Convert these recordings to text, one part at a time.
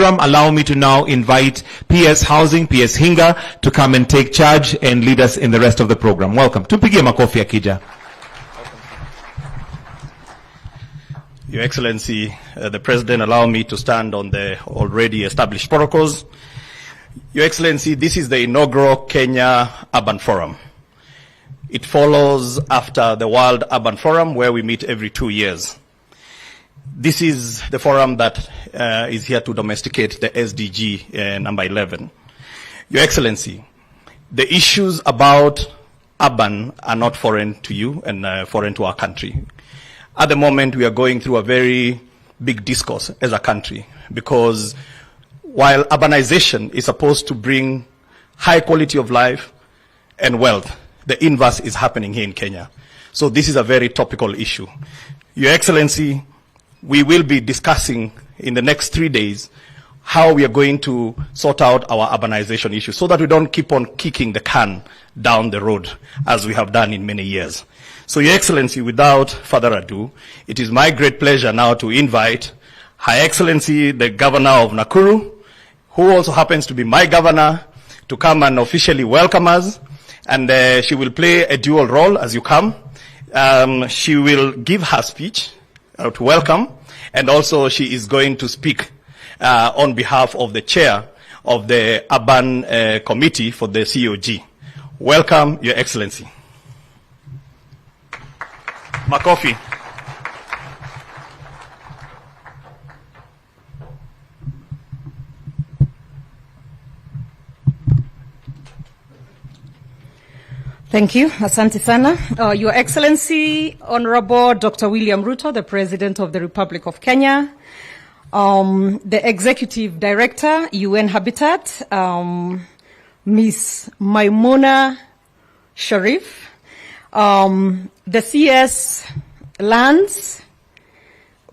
program, allow me to now invite PS Housing, PS Hinga, to come and take charge and lead us in the rest of the program. Welcome. Tupigie makofi akija. Your Excellency, the President, allow me to stand on the already established protocols. Your Excellency, this is the inaugural Kenya Urban Forum. It follows after the World Urban Forum, where we meet every 2 years. This is the forum that is here to domesticate the SDG number 11. Your Excellency, the issues about urban are not foreign to you and foreign to our country. At the moment, we are going through a very big discourse as a country, because while urbanization is supposed to bring high quality of life and wealth, the inverse is happening here in Kenya. So this is a very topical issue. Your Excellency, we will be discussing in the next 3 days how we are going to sort out our urbanization issue so that we don't keep on kicking the can down the road as we have done in many years. So, Your Excellency, without further ado, it is my great pleasure now to invite Her Excellency, the Governor of Nakuru, who also happens to be my governor, to come and officially welcome us. And she will play a dual role as you come. She will give her speech to welcome, and also she is going to speak on behalf of the chair of the Urban Committee for the COG. Welcome, Your Excellency. Makofi. Thank you. Asante sana. Your Excellency, Honorable Dr. William Ruto, the President of the Republic of Kenya, the Executive Director, UN Habitat, Ms. Maimuna Sharif, the CS Lands,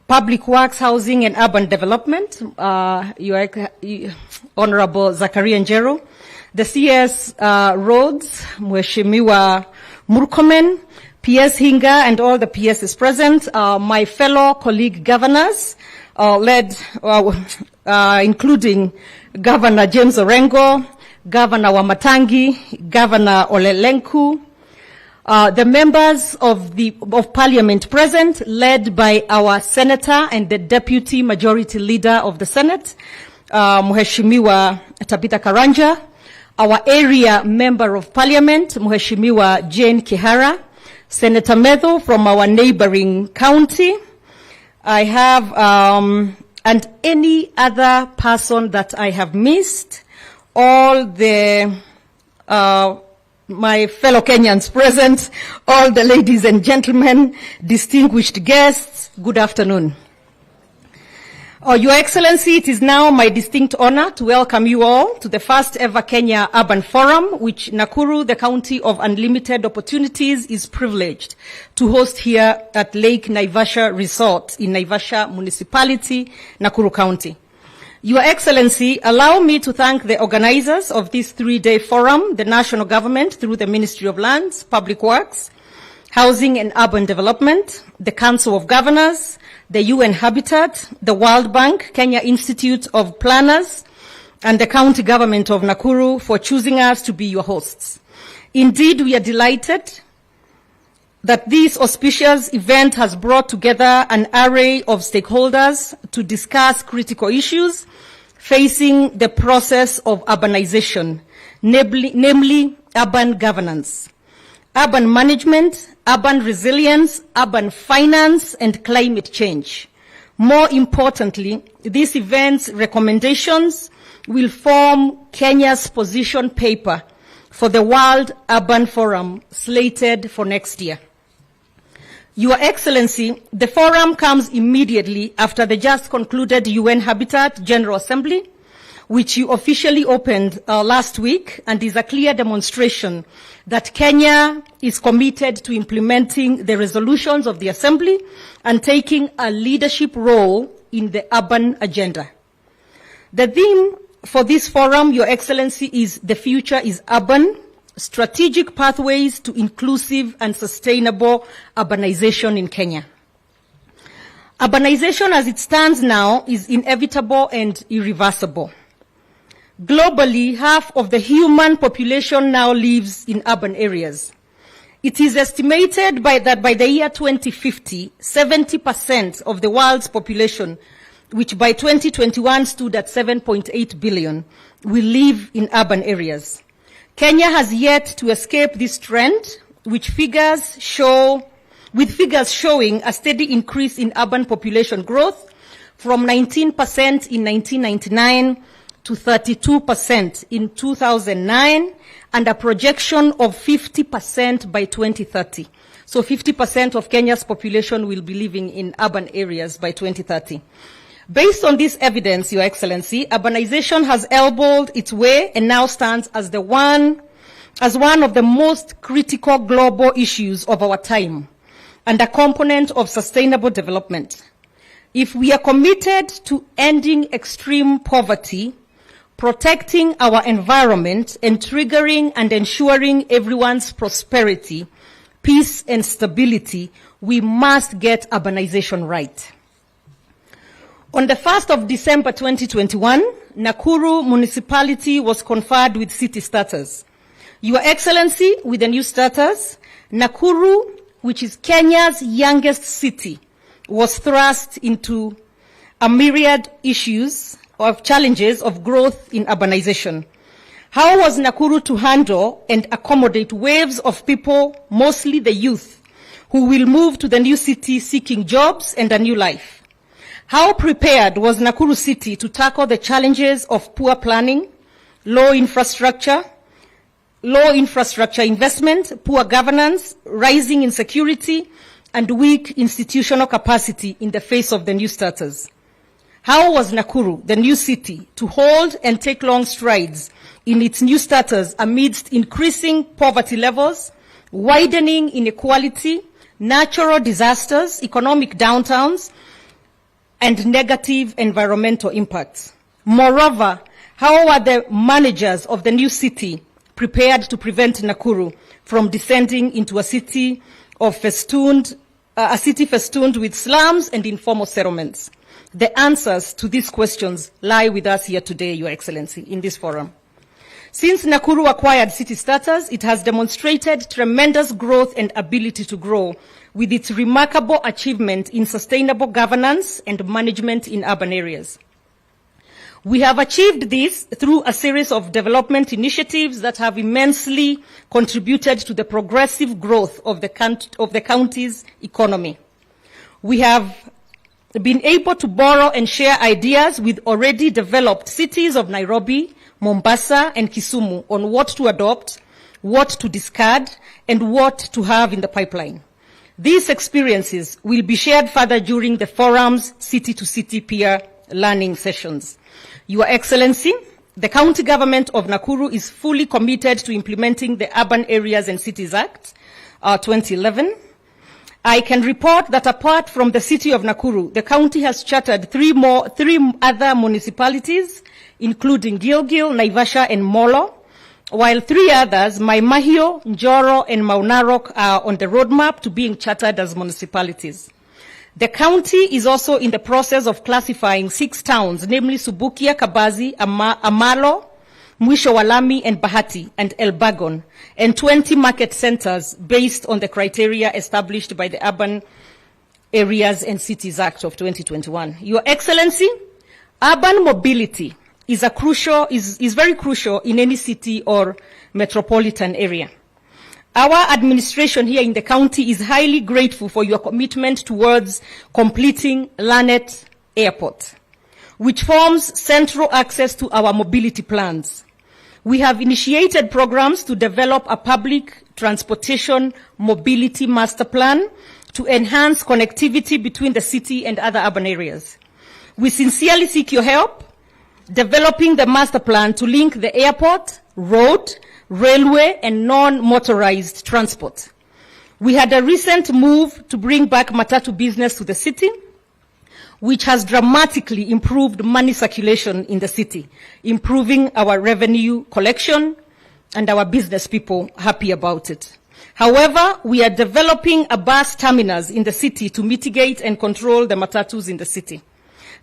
Public Works, Housing and Urban Development, Your Honorable Zakaria Njero, the CS Roads, Mheshimiwa Murkomen, PS Hinga and all the PSs present, my fellow colleague governors, including Governor James Orengo, Governor Wamatangi, Governor Olelenku, the members of Parliament present, led by our Senator and the Deputy Majority Leader of the Senate, Mheshimiwa Tabitha Karanja, our area Member of Parliament, Mheshimiwa Jane Kihara, Senator Medho from our neighboring county. I have, and any other person that I have missed, all the, my fellow Kenyans present, all the ladies and gentlemen, distinguished guests, good afternoon. Your Excellency, it is now my distinct honor to welcome you all to the first ever Kenya Urban Forum, which Nakuru, the county of unlimited opportunities, is privileged to host here at Lake Naivasha Resort in Naivasha Municipality, Nakuru County. Your Excellency, allow me to thank the organizers of this 3-day forum, the national government through the Ministry of Lands, Public Works, Housing and Urban Development, the Council of Governors, the UN Habitat, the World Bank, Kenya Institute of Planners, and the county government of Nakuru for choosing us to be your hosts. Indeed, we are delighted that this auspicious event has brought together an array of stakeholders to discuss critical issues facing the process of urbanization, namely urban governance, urban management, urban resilience, urban finance, and climate change. More importantly, this event's recommendations will form Kenya's position paper for the World Urban Forum slated for next year. Your Excellency, the forum comes immediately after the just concluded UN Habitat General Assembly, which you officially opened last week, and is a clear demonstration that Kenya is committed to implementing the resolutions of the Assembly and taking a leadership role in the urban agenda. The theme for this forum, Your Excellency, is "The Future is Urban: Strategic Pathways to Inclusive and Sustainable Urbanization in Kenya." Urbanization as it stands now is inevitable and irreversible. Globally, half of the human population now lives in urban areas. It is estimated that by the year 2050, 70% of the world's population, which by 2021 stood at 7.8 billion, will live in urban areas. Kenya has yet to escape this trend, with figures showing a steady increase in urban population growth from 19% in 1999 to 32% in 2009, and a projection of 50% by 2030. So 50% of Kenya's population will be living in urban areas by 2030. Based on this evidence, Your Excellency, urbanization has elbowed its way and now stands as one of the most critical global issues of our time and a component of sustainable development. If we are committed to ending extreme poverty, protecting our environment, and triggering and ensuring everyone's prosperity, peace, and stability, we must get urbanization right. On the 1st of December 2021, Nakuru municipality was conferred with city status. Your Excellency, with the new status, Nakuru, which is Kenya's youngest city, was thrust into a myriad of challenges of growth in urbanization. How was Nakuru to handle and accommodate waves of people, mostly the youth, who will move to the new city seeking jobs and a new life? How prepared was Nakuru City to tackle the challenges of poor planning, low infrastructure investment, poor governance, rising insecurity, and weak institutional capacity in the face of the new status? How was Nakuru, the new city, to hold and take long strides in its new status amidst increasing poverty levels, widening inequality, natural disasters, economic downtowns, and negative environmental impacts? Moreover, how are the managers of the new city prepared to prevent Nakuru from descending into a city festooned with slums and informal settlements? The answers to these questions lie with us here today, Your Excellency, in this forum. Since Nakuru acquired city status, it has demonstrated tremendous growth and ability to grow with its remarkable achievement in sustainable governance and management in urban areas. We have achieved this through a series of development initiatives that have immensely contributed to the progressive growth of the county's economy. We have been able to borrow and share ideas with already developed cities of Nairobi, Mombasa, and Kisumu on what to adopt, what to discard, and what to have in the pipeline. These experiences will be shared further during the forum's city-to-city peer learning sessions. Your Excellency, the County Government of Nakuru is fully committed to implementing the Urban Areas and Cities Act 2011. I can report that apart from the city of Nakuru, the county has chartered three other municipalities, including Gilgil, Naivasha, and Molo, while three others, Mai Mahiu, Njoro, and Maunarok, are on the roadmap to being chartered as municipalities. The county is also in the process of classifying 6 towns, namely Subukia, Kabazi, Amalo, Mwisho Walami, and Bahati, and Elbagon, and 20 market centers based on the criteria established by the Urban Areas and Cities Act of 2021. Your Excellency, urban mobility is very crucial in any city or metropolitan area. Our administration here in the county is highly grateful for your commitment towards completing Lanet Airport, which forms central access to our mobility plans. We have initiated programs to develop a public transportation mobility master plan to enhance connectivity between the city and other urban areas. We sincerely seek your help developing the master plan to link the airport, road, railway, and non-motorized transport. We had a recent move to bring back matatu business to the city, which has dramatically improved money circulation in the city, improving our revenue collection, and our business people happy about it. However, we are developing a bus terminus in the city to mitigate and control the matatus in the city.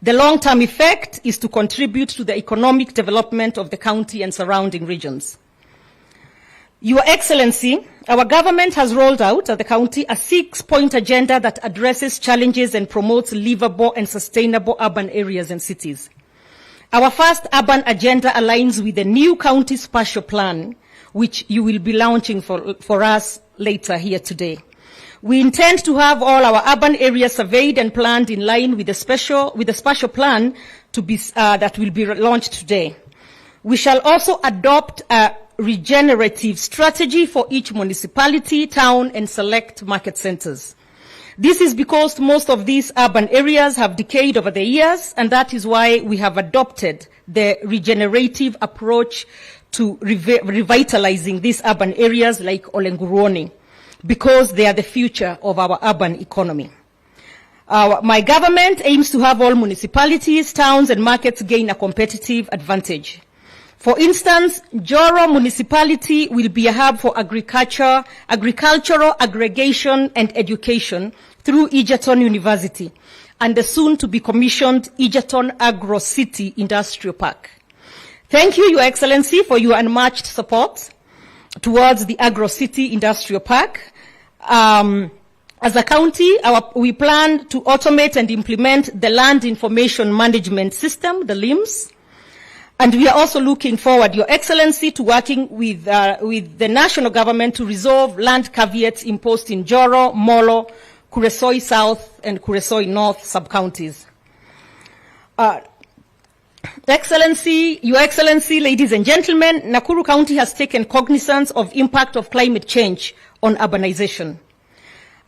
The long-term effect is to contribute to the economic development of the county and surrounding regions. Your Excellency, our government has rolled out at the county a 6-point agenda that addresses challenges and promotes livable and sustainable urban areas and cities. Our first urban agenda aligns with the new county spatial plan, which you will be launching for us later here today. We intend to have all our urban areas surveyed and planned in line with the spatial plan that will be launched today. We shall also adopt a regenerative strategy for each municipality, town, and select market centers. This is because most of these urban areas have decayed over the years, and that is why we have adopted the regenerative approach to revitalizing these urban areas like Olenguruoni, because they are the future of our urban economy. My government aims to have all municipalities, towns, and markets gain a competitive advantage. For instance, Joro municipality will be a hub for agricultural aggregation and education through Egerton University and the soon-to-be commissioned Egerton Agro City Industrial Park. Thank you, Your Excellency, for your unmatched support towards the Agro City Industrial Park. As a county, we plan to automate and implement the Land Information Management System, the LIMS. And we are also looking forward, Your Excellency, to working with the national government to resolve land caveats imposed in Joro, Molo, Kuresoi South, and Kuresoi North sub-counties. Excellency, Your Excellency, ladies and gentlemen, Nakuru County has taken cognizance of impact of climate change on urbanization.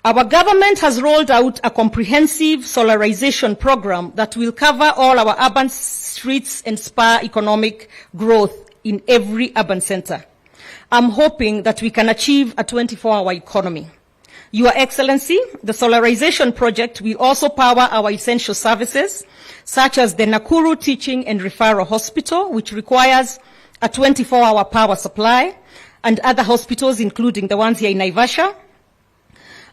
Our government has rolled out a comprehensive solarization program that will cover all our urban streets and spur economic growth in every urban center. I'm hoping that we can achieve a 24-hour economy. Your Excellency, the solarization project will also power our essential services, such as the Nakuru Teaching and Referral Hospital, which requires a 24-hour power supply, and other hospitals, including the ones here in Naivasha,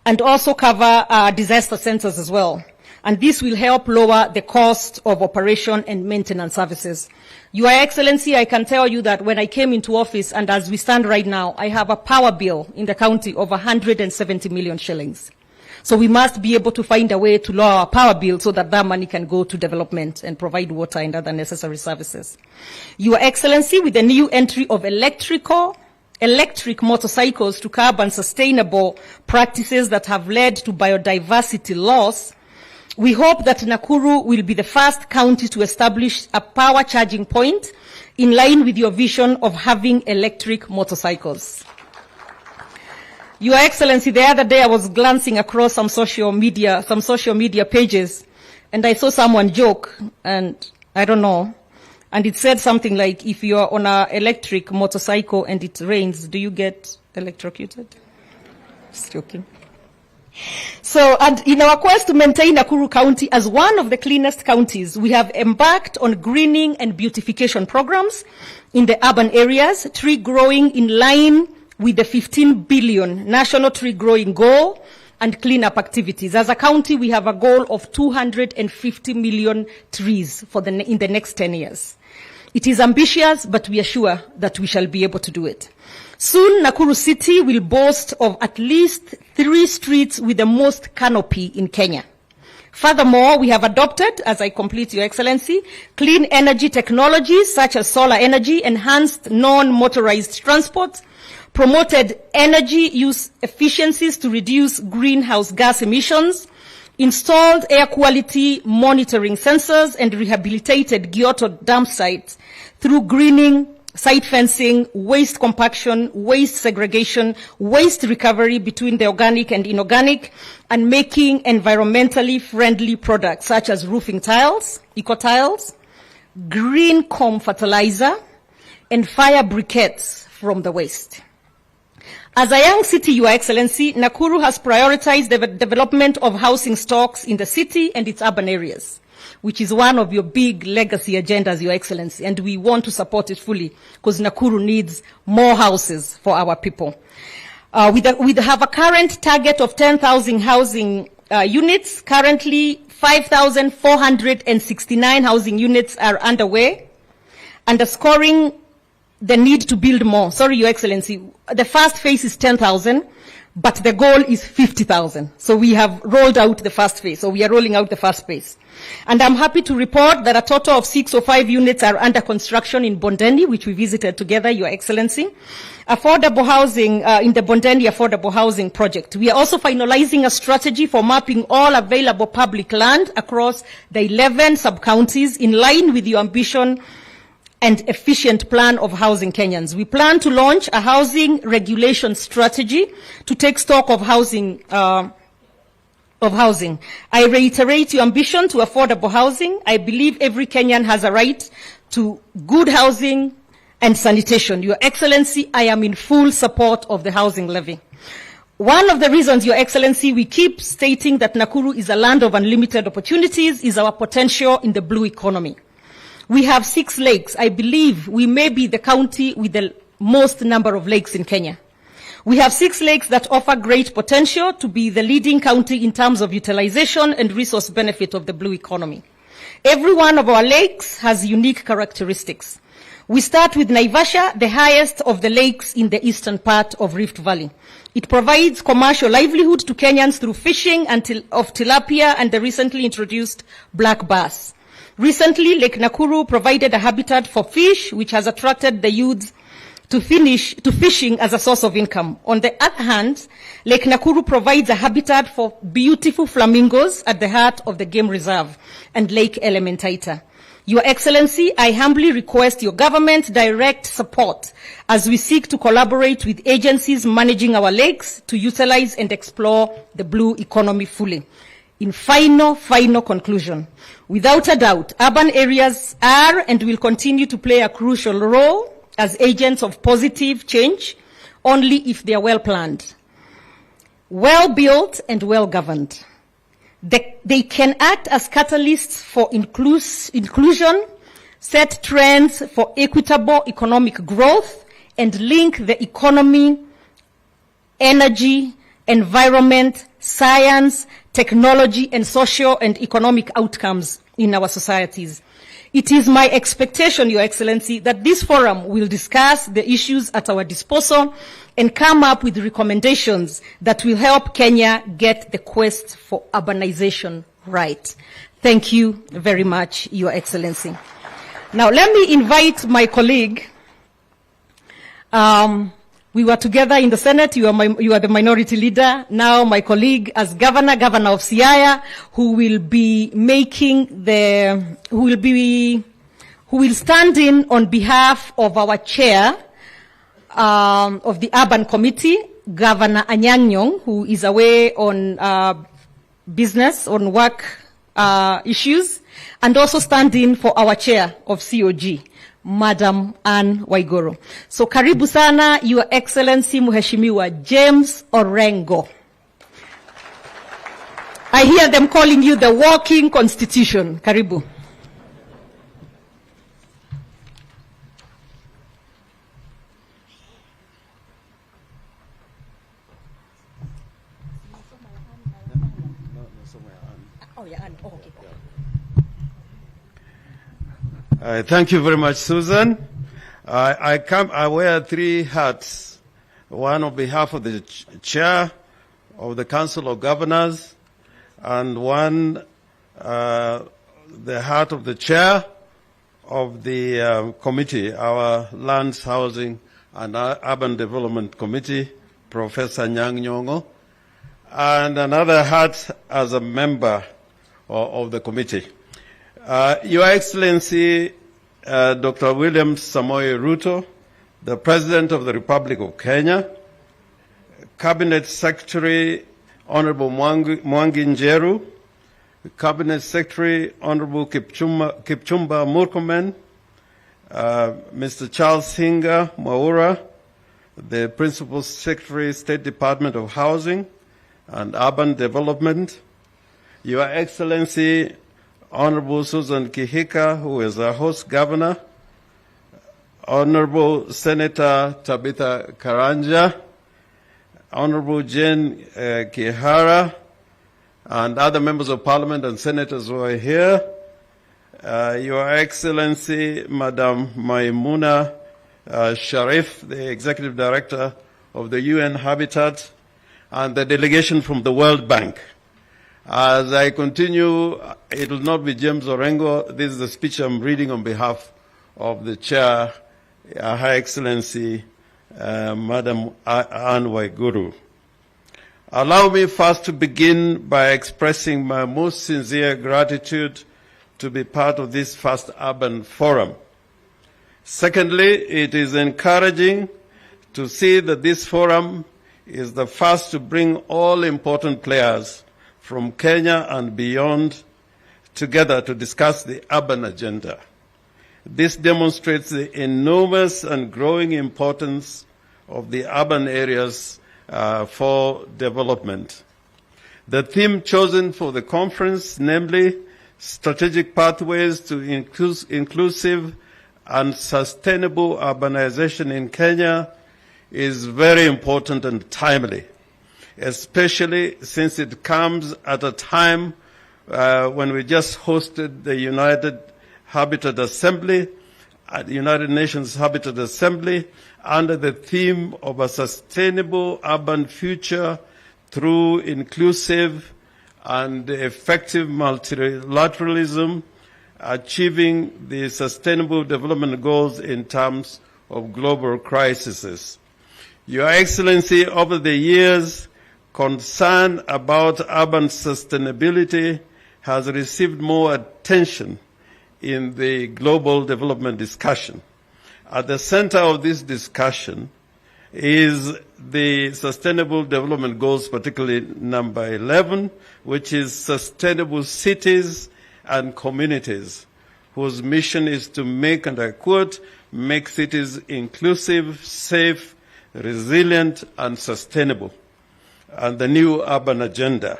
and also cover disaster centers as well. And this will help lower the cost of operation and maintenance services. Your Excellency, I can tell you that when I came into office, and as we stand right now, I have a power bill in the county of 170 million shillings. So we must be able to find a way to lower our power bill so that that money can go to development and provide water and other necessary services. Your Excellency, with the new entry of electric motorcycles to curb unsustainable practices that have led to biodiversity loss, we hope that Nakuru will be the first county to establish a power charging point in line with your vision of having electric motorcycles. Your Excellency, the other day I was glancing across some social media pages, and I saw someone joke, and I don't know, and it said something like, if you are on an electric motorcycle and it rains, do you get electrocuted? Just joking. So, and in our quest to maintain Nakuru County as one of the cleanest counties, we have embarked on greening and beautification programs in the urban areas, tree growing in line with the 15 billion national tree growing goal, and cleanup activities. As a county, we have a goal of 250 million trees in the next 10 years. It is ambitious, but we are sure that we shall be able to do it. Soon, Nakuru City will boast of at least 3 streets with the most canopy in Kenya. Furthermore, we have adopted, as I complete, Your Excellency, clean energy technologies such as solar energy, enhanced non-motorized transport, promoted energy use efficiencies to reduce greenhouse gas emissions, installed air quality monitoring sensors, and rehabilitated Gyoto dump sites through greening, site fencing, waste compaction, waste segregation, waste recovery between the organic and inorganic, and making environmentally friendly products such as roofing tiles, eco-tiles, green comb fertilizer, and fire briquettes from the waste. As a young city, Your Excellency, Nakuru has prioritized the development of housing stocks in the city and its urban areas, which is one of your big legacy agendas, Your Excellency, and we want to support it fully because Nakuru needs more houses for our people. We have a current target of 10,000 housing units. Currently, 5,469 housing units are underway, underscoring the need to build more. Sorry, Your Excellency. The first phase is 10,000, but the goal is 50,000. So we have rolled out the first phase. So we are rolling out the first phase. And I'm happy to report that a total of 605 units are under construction in Bondeni, which we visited together, Your Excellency. Affordable housing in the Bondeni Affordable Housing Project. We are also finalizing a strategy for mapping all available public land across the 11 sub-counties in line with your ambition and efficient plan of housing Kenyans. We plan to launch a housing regulation strategy to take stock of housing. I reiterate your ambition to affordable housing. I believe every Kenyan has a right to good housing and sanitation. Your Excellency, I am in full support of the housing levy. One of the reasons, Your Excellency, we keep stating that Nakuru is a land of unlimited opportunities is our potential in the blue economy. We have 6 lakes. I believe we may be the county with the most number of lakes in Kenya. We have 6 lakes that offer great potential to be the leading county in terms of utilization and resource benefit of the blue economy. Every one of our lakes has unique characteristics. We start with Naivasha, the highest of the lakes in the eastern part of Rift Valley. It provides commercial livelihood to Kenyans through fishing of tilapia and the recently introduced black bass. Recently, Lake Nakuru provided a habitat for fish, which has attracted the youths to fishing as a source of income. On the other hand, Lake Nakuru provides a habitat for beautiful flamingos at the heart of the game reserve and Lake Elementaita. Your Excellency, I humbly request your government direct support as we seek to collaborate with agencies managing our lakes to utilize and explore the blue economy fully. In final conclusion, without a doubt, urban areas are and will continue to play a crucial role as agents of positive change only if they are well planned, well built and well governed. They can act as catalysts for inclusion, set trends for equitable economic growth, and link the economy, energy, environment, science, technology, and social and economic outcomes in our societies. It is my expectation, Your Excellency, that this forum will discuss the issues at our disposal and come up with recommendations that will help Kenya get the quest for urbanization right. Thank you very much, Your Excellency. Now, let me invite my colleague. We were together in the Senate. You are the minority leader. Now, my colleague as governor of Siaya, who will stand in on behalf of our chair of the Urban Committee, Governor Anyang' Nyong'o, who is away on business, on work issues, and also stand in for our chair of COG, Madam Anne Waiguru. So karibu sana, Your Excellency Mheshimiwa James Orengo. I hear them calling you the walking constitution. Karibu. Oh, yeah, Anne. Oh, okay. Thank you very much, Susan. I wear 3 hats. One on behalf of the chair of the Council of Governors, and one the hat of the chair of the committee, our Lands, Housing and Urban Development Committee, Professor Anyang' Nyong'o, and another hat as a member of the committee. Your Excellency, Dr. William Samoei Ruto, the President of the Republic of Kenya, Cabinet Secretary Honorable Mwangi Njeru, Cabinet Secretary Honorable Kipchumba Murkomen, Mr. Charles Singa Mwaura, the Principal Secretary, State Department of Housing and Urban Development, Your Excellency, Honorable Susan Kihika, who is our host governor, Honorable Senator Tabitha Karanja, Honorable Jane Kihara, and other members of parliament and senators who are here, Your Excellency, Madam Maimuna Sharif, the Executive Director of the UN Habitat, and the delegation from the World Bank. As I continue, it will not be James Orengo. This is the speech I'm reading on behalf of the Chair, Her Excellency, Madam Anne Waiguru. Allow me first to begin by expressing my most sincere gratitude to be part of this first urban forum. Secondly, it is encouraging to see that this forum is the first to bring all important players from Kenya and beyond together to discuss the urban agenda. This demonstrates the enormous and growing importance of the urban areas for development. The theme chosen for the conference, namely Strategic Pathways to Inclusive and Sustainable Urbanization in Kenya, is very important and timely, especially since it comes at a time when we just hosted the United Nations Habitat Assembly under the theme of a sustainable urban future through inclusive and effective multilateralism, achieving the sustainable development goals in terms of global crises. Your Excellency, over the years, concern about urban sustainability has received more attention in the global development discussion. At the center of this discussion is the Sustainable Development Goals, particularly number 11, which is sustainable cities and communities, whose mission is to make, and I quote, make cities inclusive, safe, resilient, and sustainable, and the new urban agenda.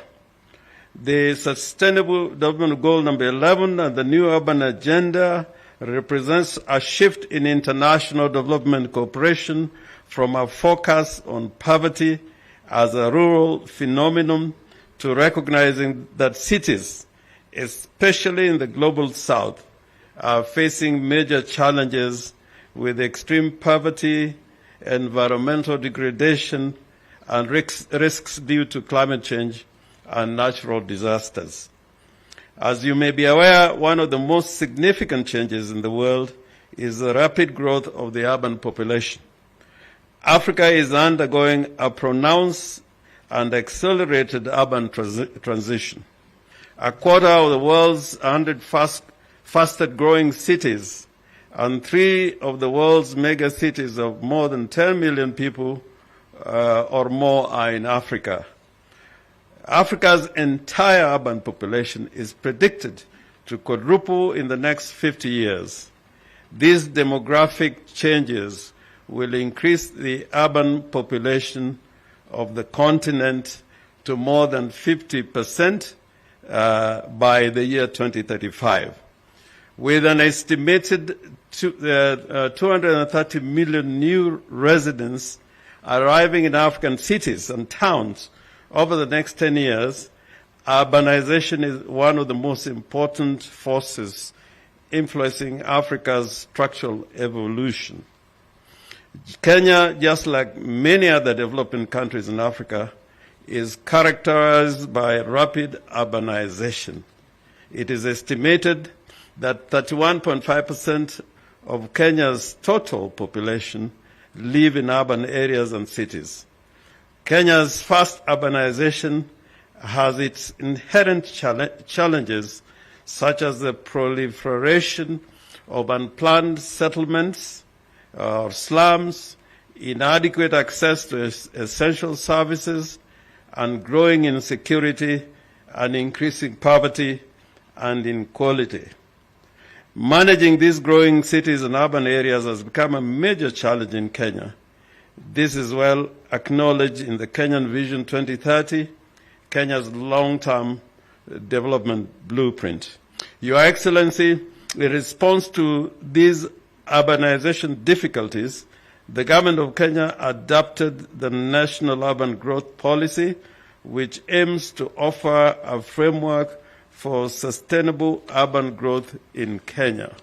The Sustainable Development Goal number 11 and the new urban agenda represents a shift in international development cooperation from a focus on poverty as a rural phenomenon to recognizing that cities, especially in the global south, are facing major challenges with extreme poverty, environmental degradation, and risks due to climate change and natural disasters. As you may be aware, one of the most significant changes in the world is the rapid growth of the urban population. Africa is undergoing a pronounced and accelerated urban transition. A quarter of the world's 100 fastest growing cities and 3 of the world's mega cities of more than 10 million people or more are in Africa. Africa's entire urban population is predicted to quadruple in the next 50 years. These demographic changes will increase the urban population of the continent to more than 50% by the year 2035. With an estimated 230 million new residents arriving in African cities and towns over the next 10 years, urbanization is one of the most important forces influencing Africa's structural evolution. Kenya, just like many other developing countries in Africa, is characterized by rapid urbanization. It is estimated that 31.5% of Kenya's total population live in urban areas and cities. Kenya's fast urbanization has its inherent challenges, such as the proliferation of unplanned settlements or slums, inadequate access to essential services, and growing insecurity and increasing poverty and inequality. Managing these growing cities and urban areas has become a major challenge in Kenya. This is well acknowledged in the Kenyan Vision 2030, Kenya's long-term development blueprint. Your Excellency, in response to these urbanization difficulties, the government of Kenya adopted the National Urban Growth Policy, which aims to offer a framework for sustainable urban growth in Kenya.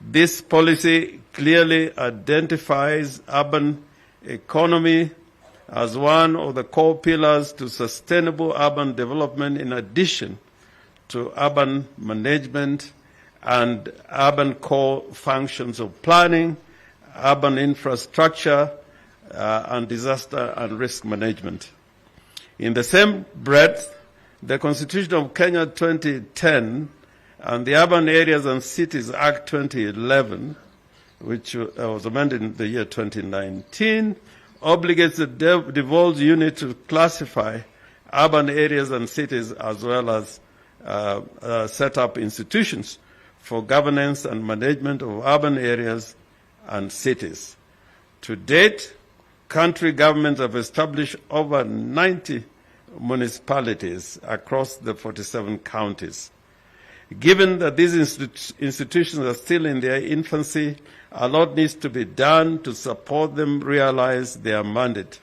This policy clearly identifies urban economy as one of the core pillars to sustainable urban development, in addition to urban management and urban core functions of planning, urban infrastructure, and disaster and risk management. In the same breath, the Constitution of Kenya 2010 and the Urban Areas and Cities Act 2011, which was amended in the year 2019, obligates the devolved unit to classify urban areas and cities, as well as set up institutions for governance and management of urban areas and cities. To date, country governments have established over 90 municipalities across the 47 counties. Given that these institutions are still in their infancy, a lot needs to be done to support them realize their mandate.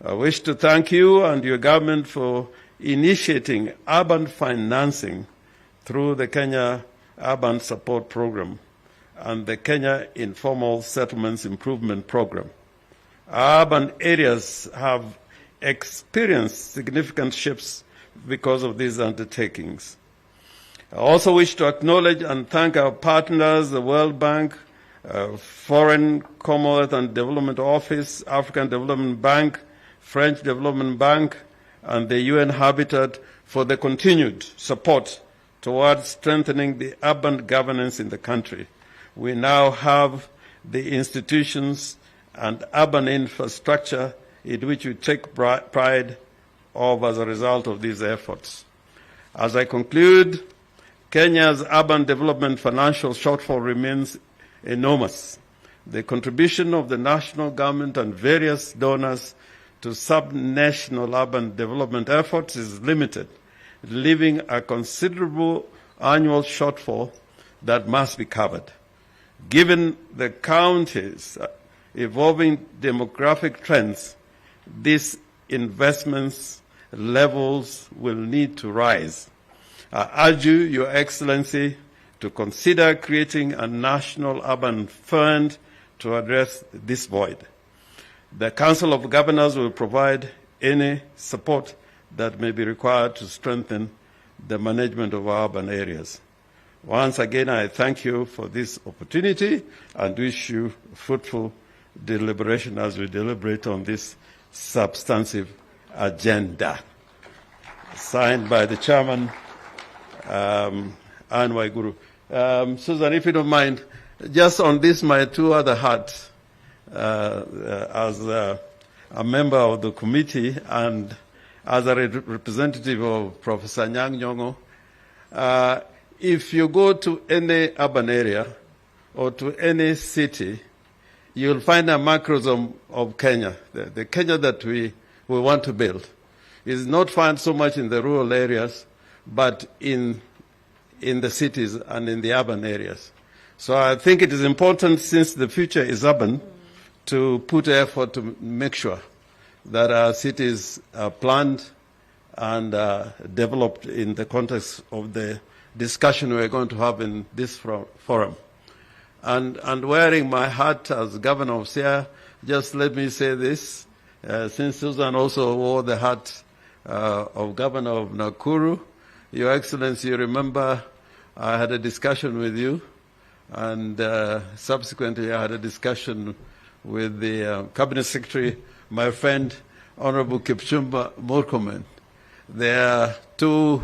I wish to thank you and your government for initiating urban financing through the Kenya Urban Support Program and the Kenya Informal Settlements Improvement Program. Urban areas have experienced significant shifts because of these undertakings. I also wish to acknowledge and thank our partners, the World Bank, Foreign Commonwealth and Development Office, African Development Bank, French Development Bank, and the UN Habitat for the continued support towards strengthening the urban governance in the country. We now have the institutions and urban infrastructure in which we take pride of as a result of these efforts. As I conclude, Kenya's urban development financial shortfall remains enormous. The contribution of the national government and various donors to sub-national urban development efforts is limited, leaving a considerable annual shortfall that must be covered. Given the county's evolving demographic trends, these investments levels will need to rise. I urge you, Your Excellency, to consider creating a national urban fund to address this void. The Council of Governors will provide any support that may be required to strengthen the management of our urban areas. Once again, I thank you for this opportunity and wish you fruitful deliberation as we deliberate on this substantive agenda. Signed by the Chairman, Anne Waiguru. Susan, if you don't mind, just on this, my two other hats, as a member of the committee and as a representative of Professor Nyang' Nyong'o, if you go to any urban area or to any city, you'll find a macrocosm of Kenya. The Kenya that we want to build is not found so much in the rural areas, but in the cities and in the urban areas. So I think it is important, since the future is urban, to put effort to make sure that our cities are planned and developed in the context of the discussion we're going to have in this forum. And wearing my hat as Governor of Siaya, just let me say this, since Susan also wore the hat of Governor of Nakuru. Your Excellency, you remember I had a discussion with you, and subsequently I had a discussion with the Cabinet Secretary, my friend, Honorable Kipchumba Murkomen. There are two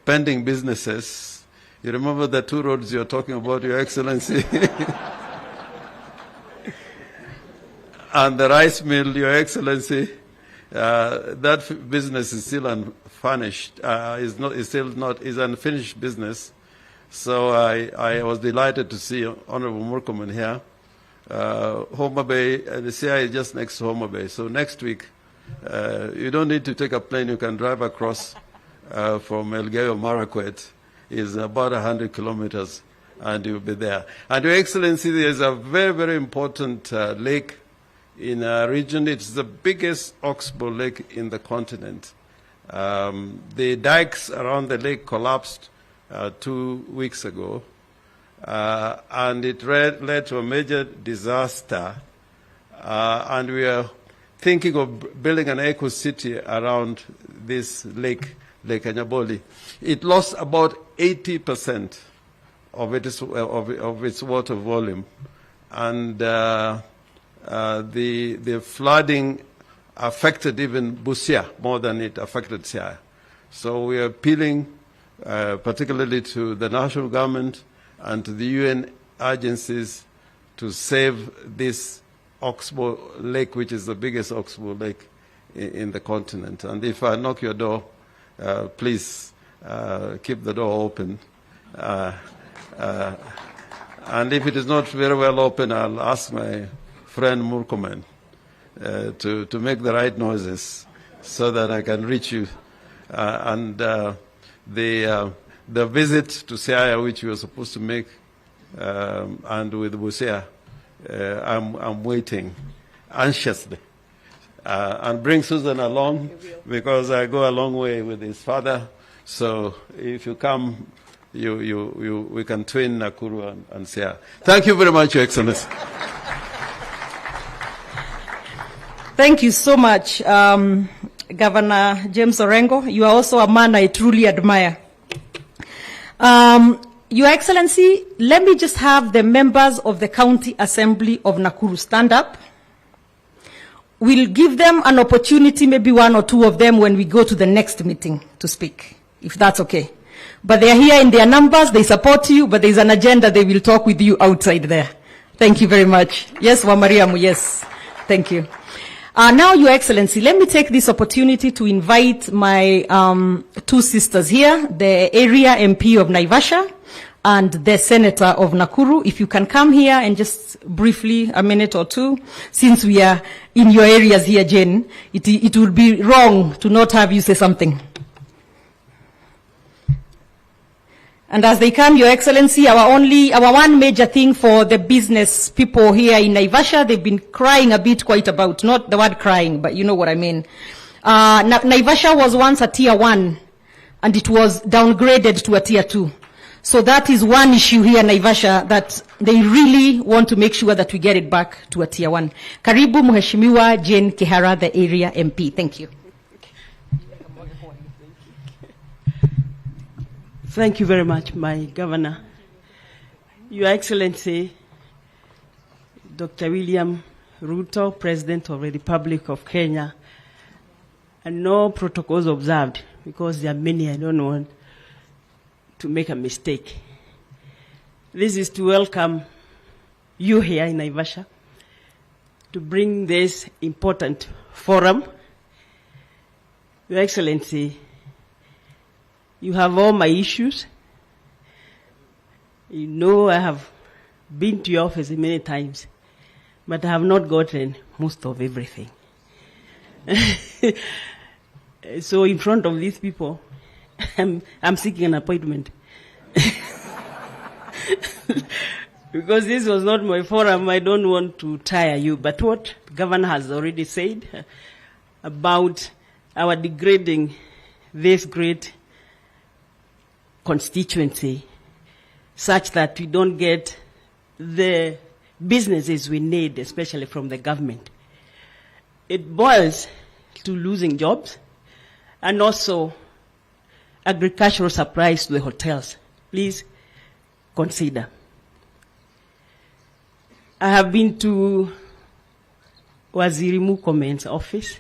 pending businesses. You remember the two roads you're talking about, Your Excellency? And the rice mill, Your Excellency, that business is still unfinished, is unfinished business. So I was delighted to see Honorable Murkomen here. Homa Bay, the CIA is just next to Homa Bay. So next week, you don't need to take a plane. You can drive across from Elgeyo Marakwet. It's about 100 kilometers and you'll be there. And Your Excellency, there's a very, very important lake in our region. It's the biggest oxbow lake in the continent. The dikes around the lake collapsed 2 weeks ago, and it led to a major disaster. And we are thinking of building an eco-city around this lake, Lake Anyaboli. It lost about 80% of its water volume, and the flooding affected even Busia more than it affected Siaya. So we are appealing particularly to the national government and to the UN agencies to save this oxbow lake, which is the biggest oxbow lake in the continent. And if I knock your door, please keep the door open. And if it is not very well open, I'll ask my friend Murkomen to make the right noises so that I can reach you. And the visit to Siaya, which you were supposed to make, and with Busia, I'm waiting anxiously. And bring Susan along, because I go a long way with his father. So if you come, we can twin Nakuru and Siaya. Thank you very much, Your Excellency. Thank you so much, Governor James Orengo. You are also a man I truly admire. Your Excellency, let me just have the members of the County Assembly of Nakuru stand up. We'll give them an opportunity, maybe one or two of them, when we go to the next meeting to speak, if that's okay. But they are here in their numbers, they support you, but there's an agenda, they will talk with you outside there. Thank you very much. Yes, Wamariamu, yes. Thank you. Now, Your Excellency, let me take this opportunity to invite my two sisters here, the area MP of Naivasha and the Senator of Nakuru. If you can come here and just briefly, a minute or two, since we are in your areas here, Jane, it would be wrong to not have you say something. And as they come, Your Excellency, our one major thing for the business people here in Naivasha, they've been crying a bit quite about, not the word crying, but you know what I mean. Naivasha was once a tier 1, and it was downgraded to a tier 2. So that is one issue here in Naivasha that they really want to make sure that we get it back to a tier 1. Karibu Mheshimiwa Jane Kihara, the area MP. Thank you. Thank you very much, my Governor. Your Excellency, Dr. William Ruto, President of the Republic of Kenya, and no protocols observed, because there are many, I don't want to make a mistake. This is to welcome you here in Naivasha, to bring this important forum. Your Excellency, you have all my issues. You know I have been to your office many times, but I have not gotten most of everything. So in front of these people, I'm seeking an appointment. Because this was not my forum, I don't want to tire you. But what the Governor has already said about our degrading this great constituency, such that we don't get the businesses we need, especially from the government. It boils to losing jobs and also agricultural supplies to the hotels. Please consider. I have been to Waziri Murkomen's office.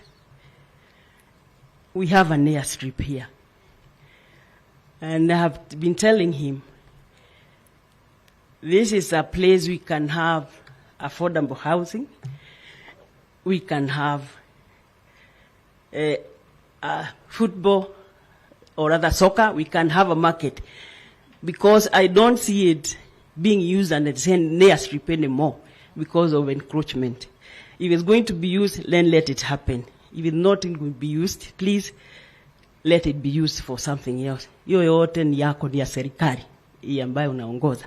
We have an airstrip here. And I have been telling him, this is a place we can have affordable housing, we can have football or rather soccer, we can have a market, because I don't see it being used and it's an airstrip anymore because of encroachment. If it's going to be used, then let it happen. If it's not going to be used, please let it be used for something else. Hiyo yote ni yako, ni ya serikali hii ambayo unaongoza.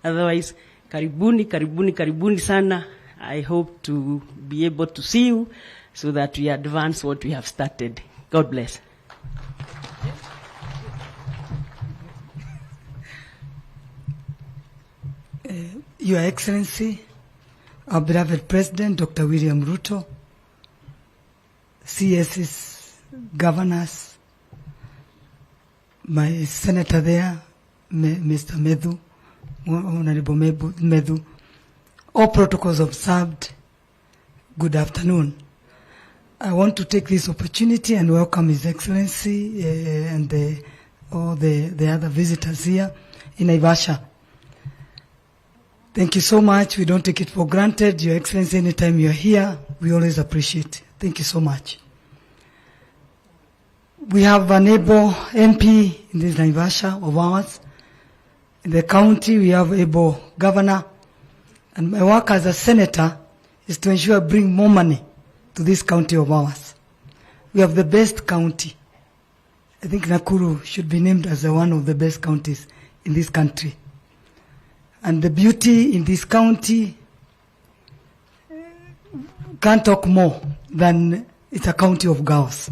Otherwise, karibuni, karibuni, karibuni sana. I hope to be able to see you so that we advance what we have started. God bless. Your Excellency, our beloved President, Dr. William Ruto, CS's governors, my senator there, Mr. Medhu, Honorable Medhu, all protocols observed, good afternoon. I want to take this opportunity and welcome His Excellency and all the other visitors here in Naivasha. Thank you so much. We don't take it for granted. Your Excellency, anytime you're here, we always appreciate it. Thank you so much. We have an able MP in this Naivasha of ours. In the county, we have able governor. And my work as a senator is to ensure I bring more money to this county of ours. We have the best county. I think Nakuru should be named as one of the best counties in this country. And the beauty in this county can't talk more than it's a county of girls.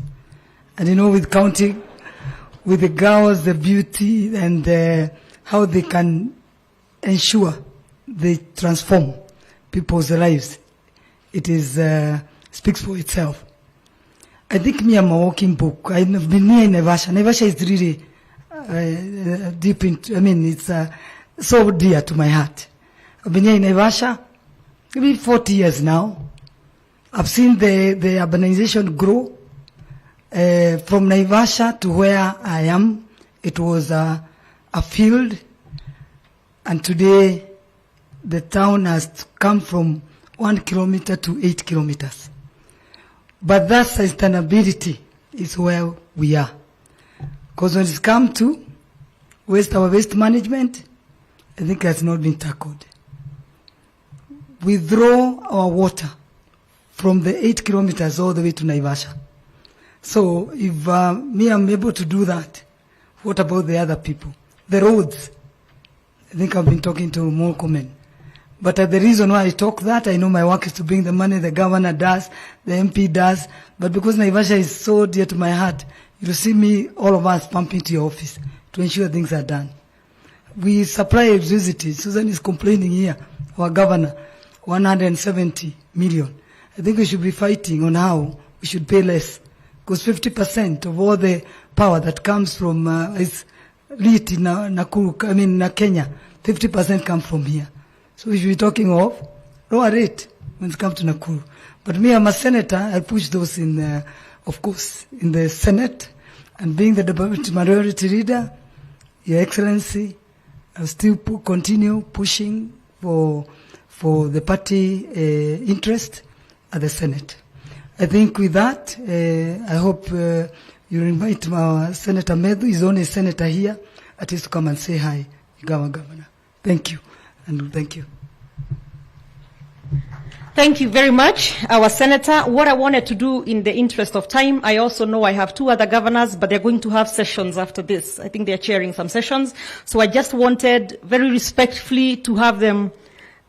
And you know, with the girls, the beauty and how they can ensure they transform people's lives, it is speaks for itself. I think me, I'm a walking book. I've been here in Naivasha. Naivasha is really deep into, it's so dear to my heart. I've been here in Naivasha maybe 40 years now. I've seen the urbanization grow from Naivasha to where I am. It was a field, and today the town has come from 1 kilometer to 8 kilometers. But that sustainability is where we are. Because when it's come to our waste management, I think it has not been tackled. We draw our water from the 8 kilometers all the way to Naivasha. So if I'm able to do that, what about the other people? The roads. I think I've been talking to more comment. But the reason why I talk that, I know my work is to bring the money the governor does, the MP does, but because Naivasha is so dear to my heart, you'll see me, all of us, pumping to your office to ensure things are done. We supply electricity. Susan is complaining here, our governor, 170 million. I think we should be fighting on how we should pay less, because 50% of all the power that comes from is lit in Nakuru, Kenya, 50% come from here. So we should be talking of lower rate when it comes to Nakuru. But me, I'm a senator. I push those in, of course, in the Senate. And being the majority leader, Your Excellency, I'll still continue pushing for the party interest at the Senate. I think with that, I hope you invite our Senator Medhu. He's only a senator here, at least to come and say hi, Governor. Thank you. And thank you. Thank you very much, our senator. What I wanted to do in the interest of time, I also know I have 2 other governors, but they're going to have sessions after this. I think they're chairing some sessions. So I just wanted very respectfully to have them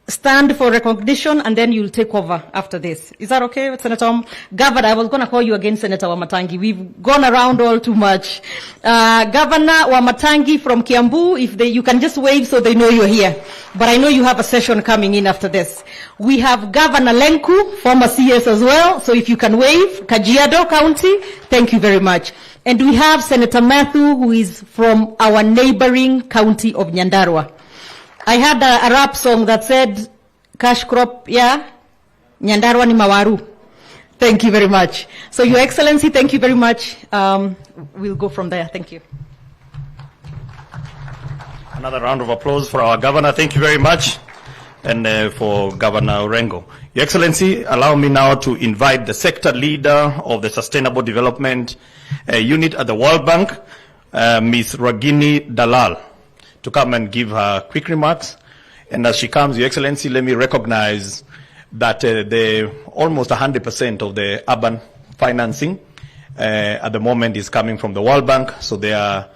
stand for recognition, and then you'll take over after this. Is that okay, Senator? Governor, I was going to call you again, Senator Wamatangi. We've gone around all too much. Governor Wamatangi from Kiambu, you can just wave so they know you're here. But I know you have a session coming in after this. We have Governor Lenku, former CS as well, so if you can wave, Kajiado County, thank you very much. And we have Senator Matthew, who is from our neighboring county of Nyandarua. I had a rap song that said, cash crop, yeah, Nyandarua ni mawaru. Thank you very much. So, Your Excellency, thank you very much. We'll go from there. Thank you. Another round of applause for our governor. Thank you very much. And for Governor Orengo. Your Excellency, allow me now to invite the sector leader of the Sustainable Development Unit at the World Bank, Ms. Ragini Dalal, to come and give her quick remarks. And as she comes, Your Excellency, let me recognize that almost 100% of the urban financing at the moment is coming from the World Bank, so they are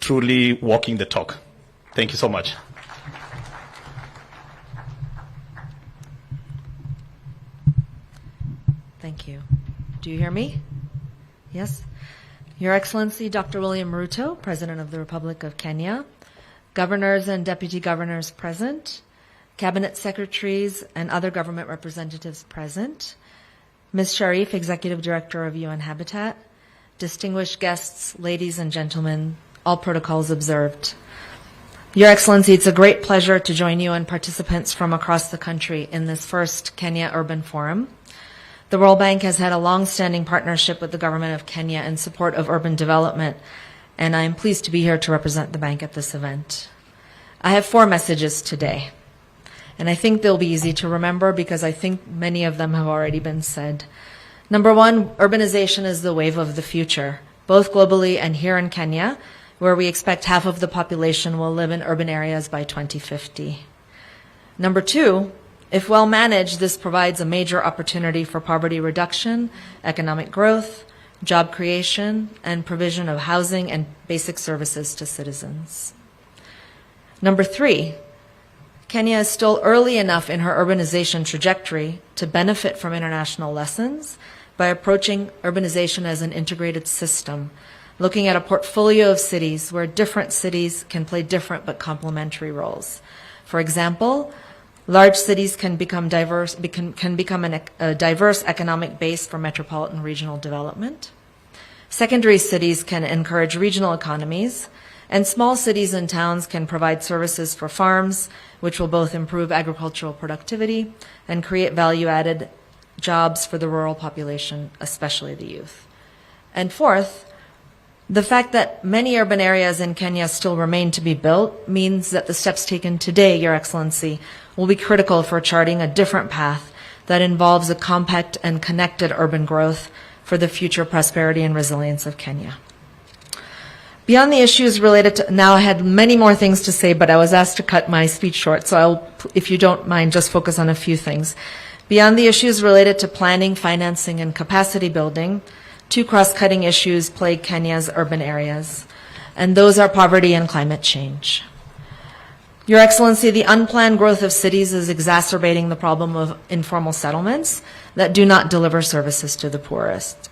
truly walking the talk. Thank you so much. Thank you. Do you hear me? Yes? Your Excellency, Dr. William Ruto, President of the Republic of Kenya, governors and deputy governors present, cabinet secretaries and other government representatives present, Ms. Sharif, Executive Director of UN Habitat, distinguished guests, ladies and gentlemen, all protocols observed. Your Excellency, it's a great pleasure to join you and participants from across the country in this first Kenya Urban Forum. The World Bank has had a long-standing partnership with the government of Kenya in support of urban development, and I am pleased to be here to represent the bank at this event. I have 4 messages today, and I think they'll be easy to remember because I think many of them have already been said. Number 1, urbanization is the wave of the future, both globally and here in Kenya, where we expect half of the population will live in urban areas by 2050. Number 2, if well managed, this provides a major opportunity for poverty reduction, economic growth, job creation, and provision of housing and basic services to citizens. Number 3, Kenya is still early enough in her urbanization trajectory to benefit from international lessons by approaching urbanization as an integrated system, looking at a portfolio of cities where different cities can play different but complementary roles. For example, large cities can become a diverse economic base for metropolitan regional development. Secondary cities can encourage regional economies, and small cities and towns can provide services for farms, which will both improve agricultural productivity and create value-added jobs for the rural population, especially the youth. And fourth, the fact that many urban areas in Kenya still remain to be built means that the steps taken today, Your Excellency, will be critical for charting a different path that involves a compact and connected urban growth for the future prosperity and resilience of Kenya. Beyond the issues related to, now I had many more things to say, but I was asked to cut my speech short, so I'll, if you don't mind, just focus on a few things. Beyond the issues related to planning, financing, and capacity building, 2 cross-cutting issues plague Kenya's urban areas, and those are poverty and climate change. Your Excellency, the unplanned growth of cities is exacerbating the problem of informal settlements that do not deliver services to the poorest.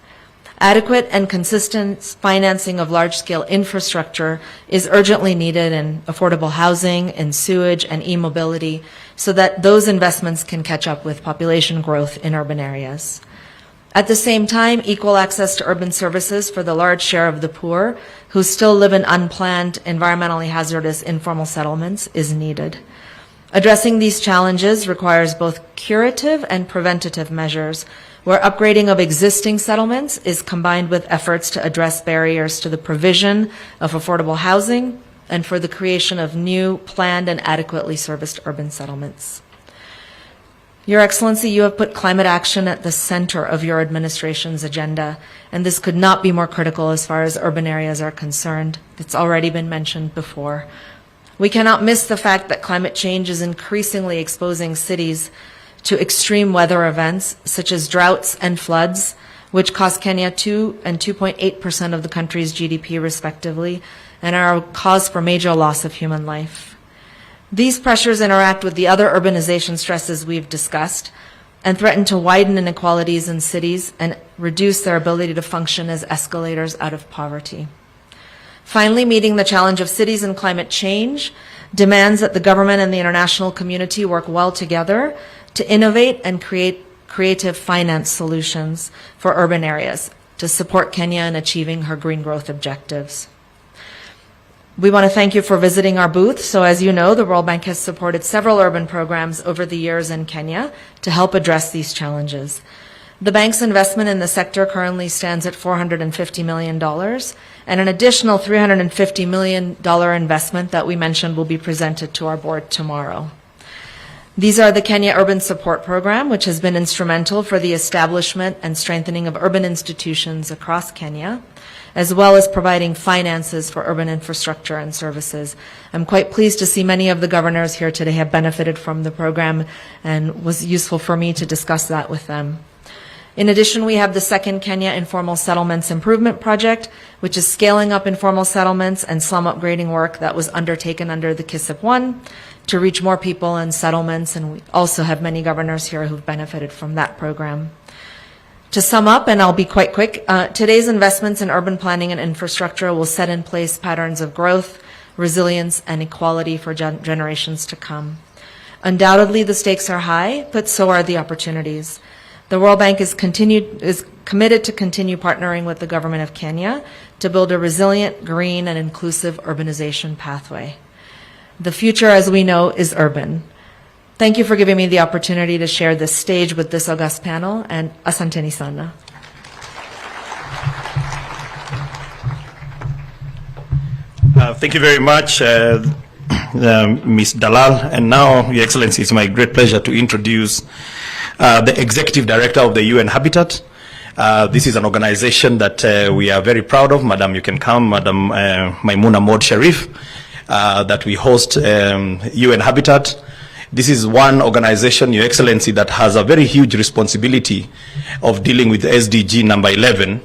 Adequate and consistent financing of large-scale infrastructure is urgently needed in affordable housing, in sewage, and e-mobility so that those investments can catch up with population growth in urban areas. At the same time, equal access to urban services for the large share of the poor who still live in unplanned, environmentally hazardous informal settlements is needed. Addressing these challenges requires both curative and preventative measures, where upgrading of existing settlements is combined with efforts to address barriers to the provision of affordable housing and for the creation of new, planned, and adequately serviced urban settlements. Your Excellency, you have put climate action at the center of your administration's agenda, and this could not be more critical as far as urban areas are concerned. It's already been mentioned before. We cannot miss the fact that climate change is increasingly exposing cities to extreme weather events such as droughts and floods, which cost Kenya 2 and 2.8% of the country's GDP respectively, and are a cause for major loss of human life. These pressures interact with the other urbanization stresses we've discussed and threaten to widen inequalities in cities and reduce their ability to function as escalators out of poverty. Finally, meeting the challenge of cities and climate change demands that the government and the international community work well together to innovate and create creative finance solutions for urban areas to support Kenya in achieving her green growth objectives. We want to thank you for visiting our booth. So as you know, the World Bank has supported several urban programs over the years in Kenya to help address these challenges. The bank's investment in the sector currently stands at $450 million, and an additional $350 million investment that we mentioned will be presented to our board tomorrow. These are the Kenya Urban Support Program, which has been instrumental for the establishment and strengthening of urban institutions across Kenya, as well as providing finances for urban infrastructure and services. I'm quite pleased to see many of the governors here today have benefited from the program, and it was useful for me to discuss that with them. In addition, we have the second Kenya Informal Settlements Improvement Project, which is scaling up informal settlements and slum upgrading work that was undertaken under the KISIP 1 to reach more people in settlements, and we also have many governors here who've benefited from that program. To sum up, and I'll be quite quick, today's investments in urban planning and infrastructure will set in place patterns of growth, resilience, and equality for generations to come. Undoubtedly, the stakes are high, but so are the opportunities. The World Bank is committed to continue partnering with the government of Kenya to build a resilient, green, and inclusive urbanization pathway. The future, as we know, is urban. Thank you for giving me the opportunity to share this stage with this august panel, and asanteni sana. Thank you very much, Ms. Dalal. And now, Your Excellency, it's my great pleasure to introduce the Executive Director of the UN Habitat. This is an organization that we are very proud of. Madam, you can come, Madam Maimuna Mod Sharif, that we host UN Habitat. This is one organization, Your Excellency, that has a very huge responsibility of dealing with SDG number 11.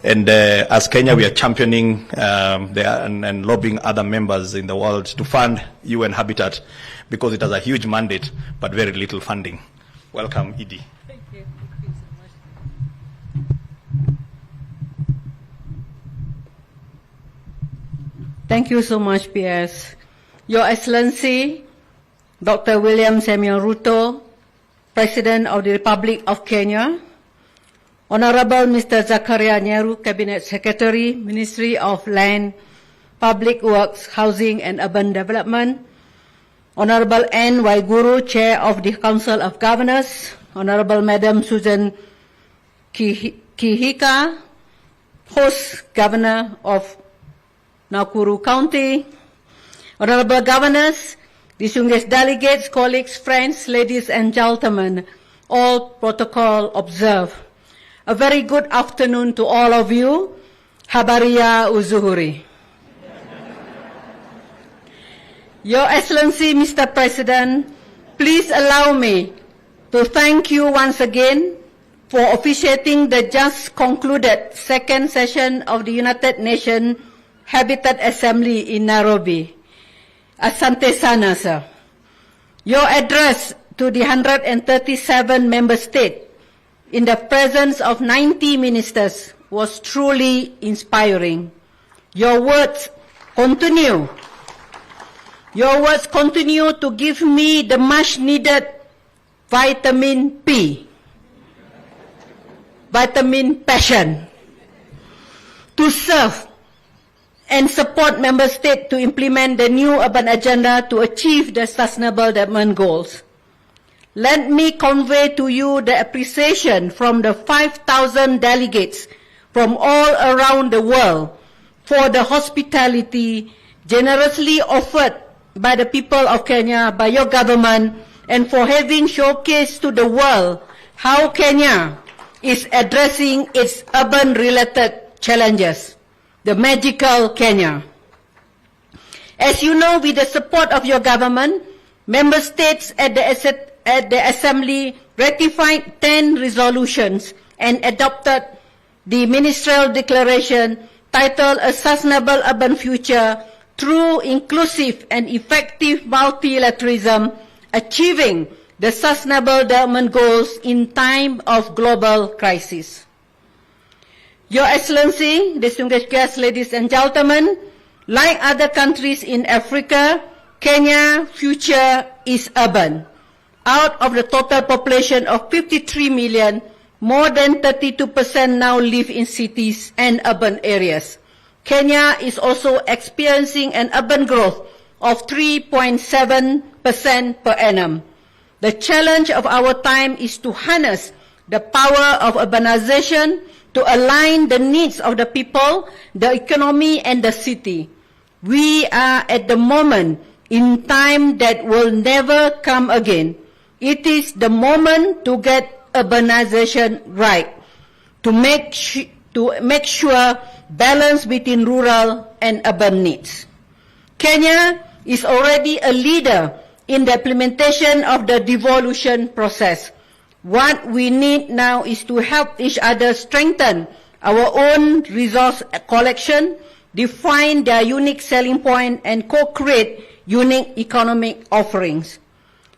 And as Kenya, we are championing and lobbying other members in the world to fund UN Habitat because it has a huge mandate but very little funding. Welcome, Edie. Thank you. Thank you so much, PS. Your Excellency, Dr. William Samuel Ruto, President of the Republic of Kenya, Honorable Mr. Zakaria Nyeru, Cabinet Secretary, Ministry of Land, Public Works, Housing and Urban Development, Honorable N. Waiguru, Chair of the Council of Governors, Honorable Madam Susan Kihika, Host Governor of Nakuru County, Honorable Governors, distinguished delegates, colleagues, friends, ladies and gentlemen, all protocol observed. A very good afternoon to all of you. Habaria Uzuhuri. Your Excellency, Mr. President, please allow me to thank you once again for officiating the just concluded second session of the United Nations Habitat Assembly in Nairobi. Asante sana, sir. Your address to the 137 member states in the presence of 90 ministers was truly inspiring. Your words continue to give me the much needed vitamin P, vitamin passion, to serve and support member states to implement the new urban agenda to achieve the sustainable development goals. Let me convey to you the appreciation from the 5,000 delegates from all around the world for the hospitality generously offered by the people of Kenya, by your government, and for having showcased to the world how Kenya is addressing its urban-related challenges, the magical Kenya. As you know, with the support of your government, member states at the Assembly ratified 10 resolutions and adopted the ministerial declaration titled A Sustainable Urban Future Through Inclusive and Effective Multilateralism, Achieving the Sustainable Development Goals in Time of Global Crisis. Your Excellency, distinguished guests, ladies and gentlemen, like other countries in Africa, Kenya's future is urban. Out of the total population of 53 million, more than 32% now live in cities and urban areas. Kenya is also experiencing an urban growth of 3.7% per annum. The challenge of our time is to harness the power of urbanization to align the needs of the people, the economy, and the city. We are at the moment in time that will never come again. It is the moment to get urbanization right, to make sure balance between rural and urban needs. Kenya is already a leader in the implementation of the devolution process. What we need now is to help each other strengthen our own resource collection, define their unique selling point, and co-create unique economic offerings.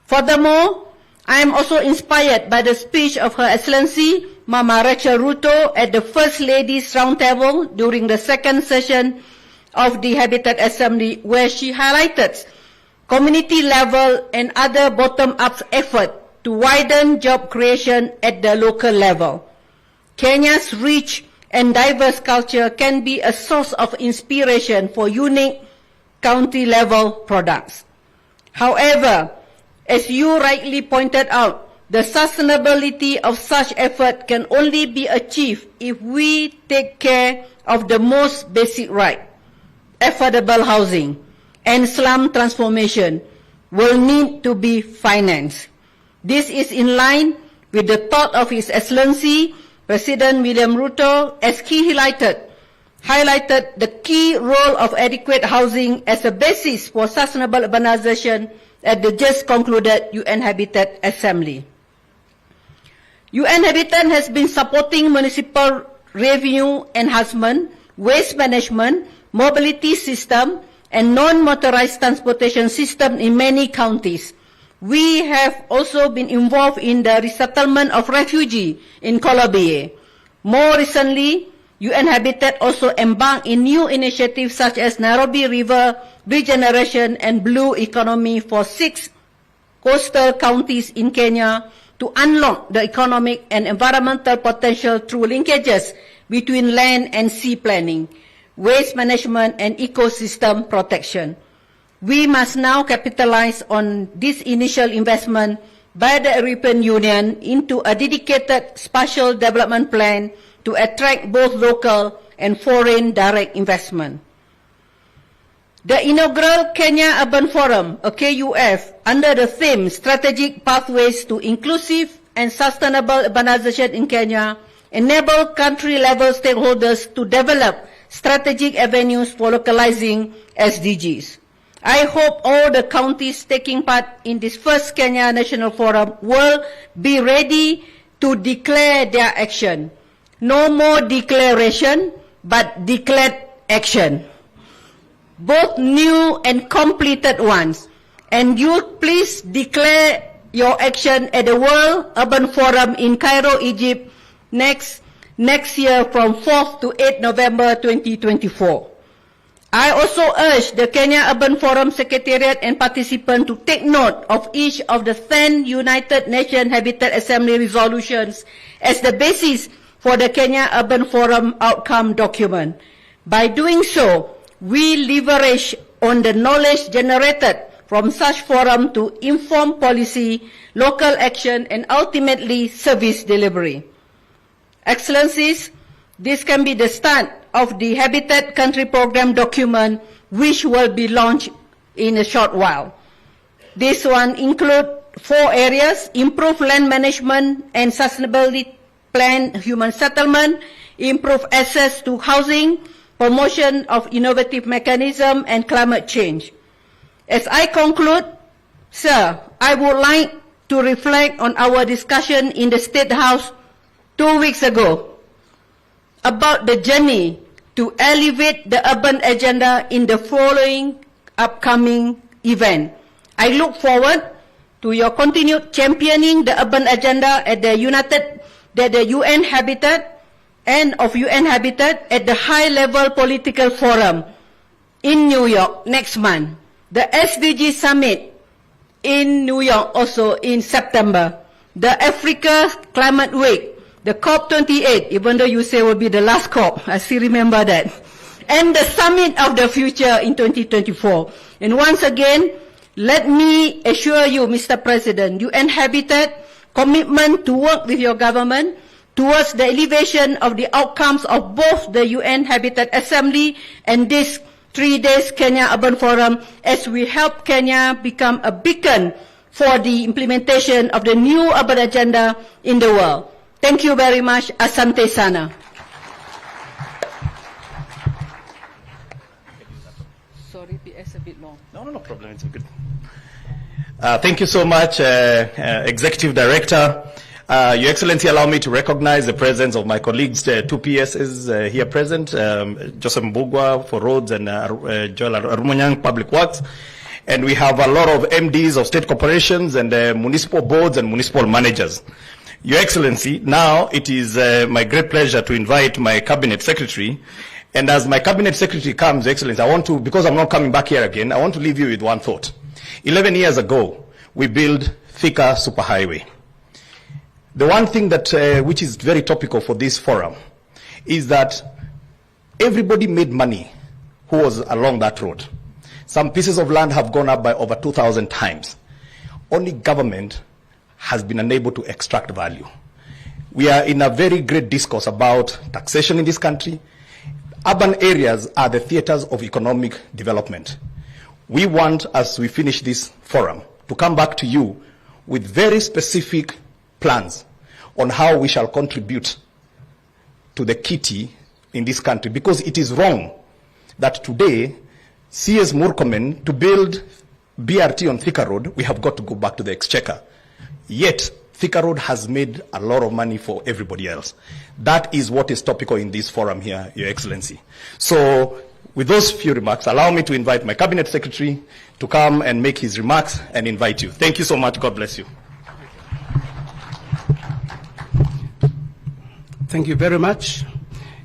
Furthermore, I am also inspired by the speech of Her Excellency Mama Rachel Ruto at the First Ladies Roundtable during the second session of the Habitat Assembly, where she highlighted community level and other bottom-up effort to widen job creation at the local level. Kenya's rich and diverse culture can be a source of inspiration for unique county-level products. However, as you rightly pointed out, the sustainability of such effort can only be achieved if we take care of the most basic right. Affordable housing and slum transformation will need to be financed. This is in line with the thought of His Excellency President William Ruto, as he highlighted the key role of adequate housing as a basis for sustainable urbanization at the just concluded UN Habitat Assembly. UN Habitat has been supporting municipal revenue enhancement, waste management, mobility system, and non-motorized transportation system in many counties. We have also been involved in the resettlement of refugees in Colombia. More recently, UN Habitat also embarked in new initiatives such as Nairobi River Regeneration and Blue Economy for 6 coastal counties in Kenya to unlock the economic and environmental potential through linkages between land and sea planning, waste management, and ecosystem protection. We must now capitalize on this initial investment by the European Union into a dedicated spatial development plan to attract both local and foreign direct investment. The inaugural Kenya Urban Forum, a KUF, under the theme Strategic Pathways to Inclusive and Sustainable Urbanization in Kenya, enable country-level stakeholders to develop strategic avenues for localizing SDGs. I hope all the counties taking part in this first Kenya National Forum will be ready to declare their action. No more declaration, but declared action. Both new and completed ones. And you please declare your action at the World Urban Forum in Cairo, Egypt next year from 4th to 8th November 2024. I also urge the Kenya Urban Forum Secretariat and participants to take note of each of the 10 United Nations Habitat Assembly resolutions as the basis for the Kenya Urban Forum outcome document. By doing so, we leverage on the knowledge generated from such forum to inform policy, local action, and ultimately service delivery. Excellencies, this can be the start of the Habitat Country Program document, which will be launched in a short while. This one includes 4 areas: improve land management and sustainability plan human settlement, improve access to housing, promotion of innovative mechanism, and climate change. As I conclude, sir, I would like to reflect on our discussion in the State House 2 weeks ago about the journey to elevate the urban agenda in the following upcoming event. I look forward to your continued championing the urban agenda at the UN Habitat and of UN Habitat at the high-level political forum in New York next month, the SDG Summit in New York also in September, the Africa Climate Week, the COP28, even though you say will be the last COP, I still remember that, and the Summit of the Future in 2024. And once again, let me assure you, Mr. President, UN Habitat commitment to work with your government towards the elevation of the outcomes of both the UN Habitat Assembly and this 3 days Kenya Urban Forum, as we help Kenya become a beacon for the implementation of the new urban agenda in the world. Thank you very much. Asante sana. Sorry, PS a bit long. No problem. It's good. Thank you so much, Executive Director. Your Excellency, allow me to recognize the presence of my colleagues, 2 PSs here present, Joseph Mbugwa for Roads and Joel Arumanyang, Public Works. And we have a lot of MDs of state corporations and municipal boards and municipal managers. Your Excellency, now it is my great pleasure to invite my Cabinet Secretary. And as my Cabinet Secretary comes, Your Excellency, I want to, because I'm not coming back here again, I want to leave you with one thought. 11 years ago, we built Thika Superhighway. The one thing that, which is very topical for this forum, is that everybody made money who was along that road. Some pieces of land have gone up by over 2,000 times. Only government has been unable to extract value. We are in a very great discourse about taxation in this country. Urban areas are the theaters of economic development. We want, as we finish this forum, to come back to you with very specific plans on how we shall contribute to the kitty in this country, because it is wrong that today, CS Murkomen, to build BRT on Thika Road, we have got to go back to the exchequer. Yet, Thika Road has made a lot of money for everybody else. That is what is topical in this forum here, Your Excellency. So, with those few remarks, allow me to invite my Cabinet Secretary to come and make his remarks and invite you. Thank you so much. God bless you. Thank you very much.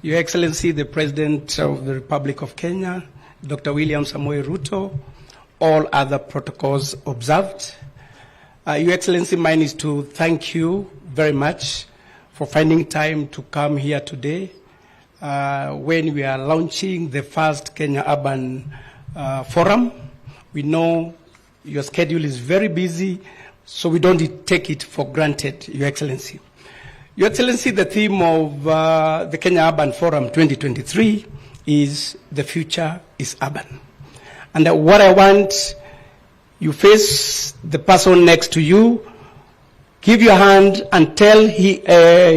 Your Excellency, the President of the Republic of Kenya, Dr. William Samoei Ruto, all other protocols observed. Your Excellency, mine is to thank you very much for finding time to come here today when we are launching the first Kenya Urban Forum. We know your schedule is very busy, so we don't take it for granted, Your Excellency. Your Excellency, the theme of the Kenya Urban Forum 2023 is "The Future is Urban." And what I want, you face the person next to you, give your hand and tell